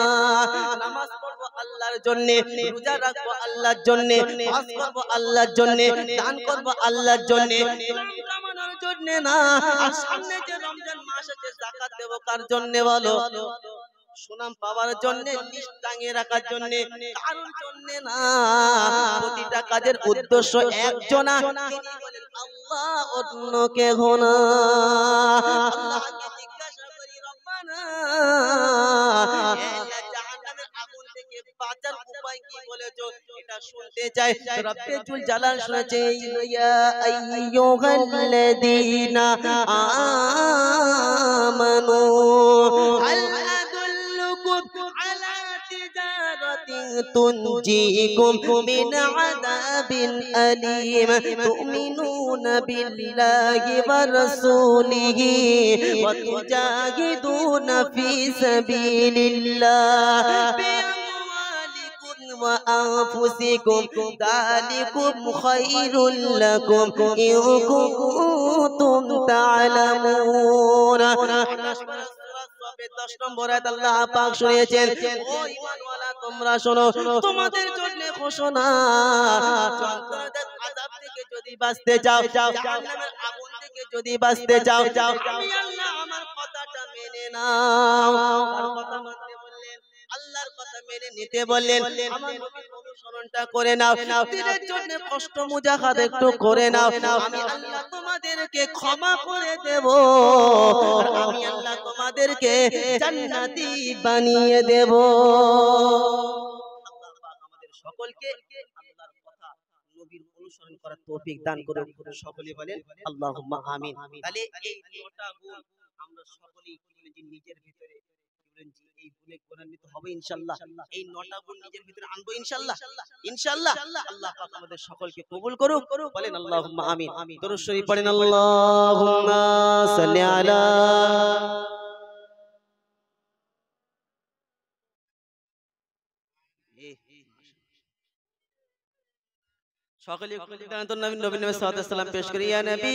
নামাজ পড়বো আল্লাহর জন্য, রোজা রাখবো আল্লাহর জন্য, হজ করবো আল্লাহর জন্য, দান করবো আল্লাহর জন্য, নাম কামানোর জন্য না। আর সামনে যে রমজান মাস আছে, যাকাত দেব কার জন্য বলো? সুনাম পাওয়ার জন্য, লিস্ট টাঙিয়ে রাখার জন্য, কারোর জন্য না। প্রতিটা কাজের উদ্দেশ্য একজনা, তিনি বলেন আল্লাহ, অন্য কেহ না। আল্লাহকে জিজ্ঞাসা করি, রব্বানা জাহান্নামের আগুন থেকে বাঁচার উপায় কি বলেছো? এটা শুনতে চাই। রব্বে জুল জালাল শুনেছে, ইয়া আইয়ুহাল্লাযীনা আমানু হাল تنجيكم من عذاب أليم تؤمنون بالله ورسوله وتجاهدون في سبيل الله بأموالكم وأنفسكم ذلكم خير لكم إن كنتم تعلمون। 10 নম্বর আয়াত আল্লাহ পাক শুনিয়েছেন, ও ঈমানওয়ালা তোমরা শোনো, তোমাদের জন্য ঘোষণা, যন্ত্রণাদায়ক আযাব থেকে যদি বাঁচতে চাও, জাহান্নামের আগুন থেকে যদি বাঁচতে চাও, আমি আল্লাহ আমার কথাটা মেনে নাও। আর কথা মানতে বললেন আল্লাহর কথা মেনে নিতে বললেন আমার নবীর অনুসরণটা করে নাও দিনের জন্য কষ্ট মুজাহাদ একটু করে নাও আমি আল্লাহ তোমাদেরকে ক্ষমা করে দেব আর আমি আল্লাহ তোমাদেরকে জান্নাতি বানিয়ে দেব আল্লাহ পাক আমাদের সকলকে আল্লাহর কথা নবীর অনুসরণ করার তৌফিক দান করুন সকলে বলেন আল্লাহুম্মা আমিন তাহলে এই 9টা গুণ আমরা সকলেই নিজের ভিতরে এই গুণে গুণান্বিত হবে ইনশাআল্লাহ এই 9টা গুণ নিজের ভিতরে আনবো ইনশাআল্লাহ ইনশাআল্লাহ আল্লাহ পাক আমাদের সকলকে কবুল করুক বলেন আল্লাহুম্মা আমিন দরুদ শরীফ পড়েন আল্লাহুম্মা সাল্লি আলা সকলে নবী সাল্লাল্লাহু আলাইহি ওয়াসাল্লাম পেশ করি ইয়া নবী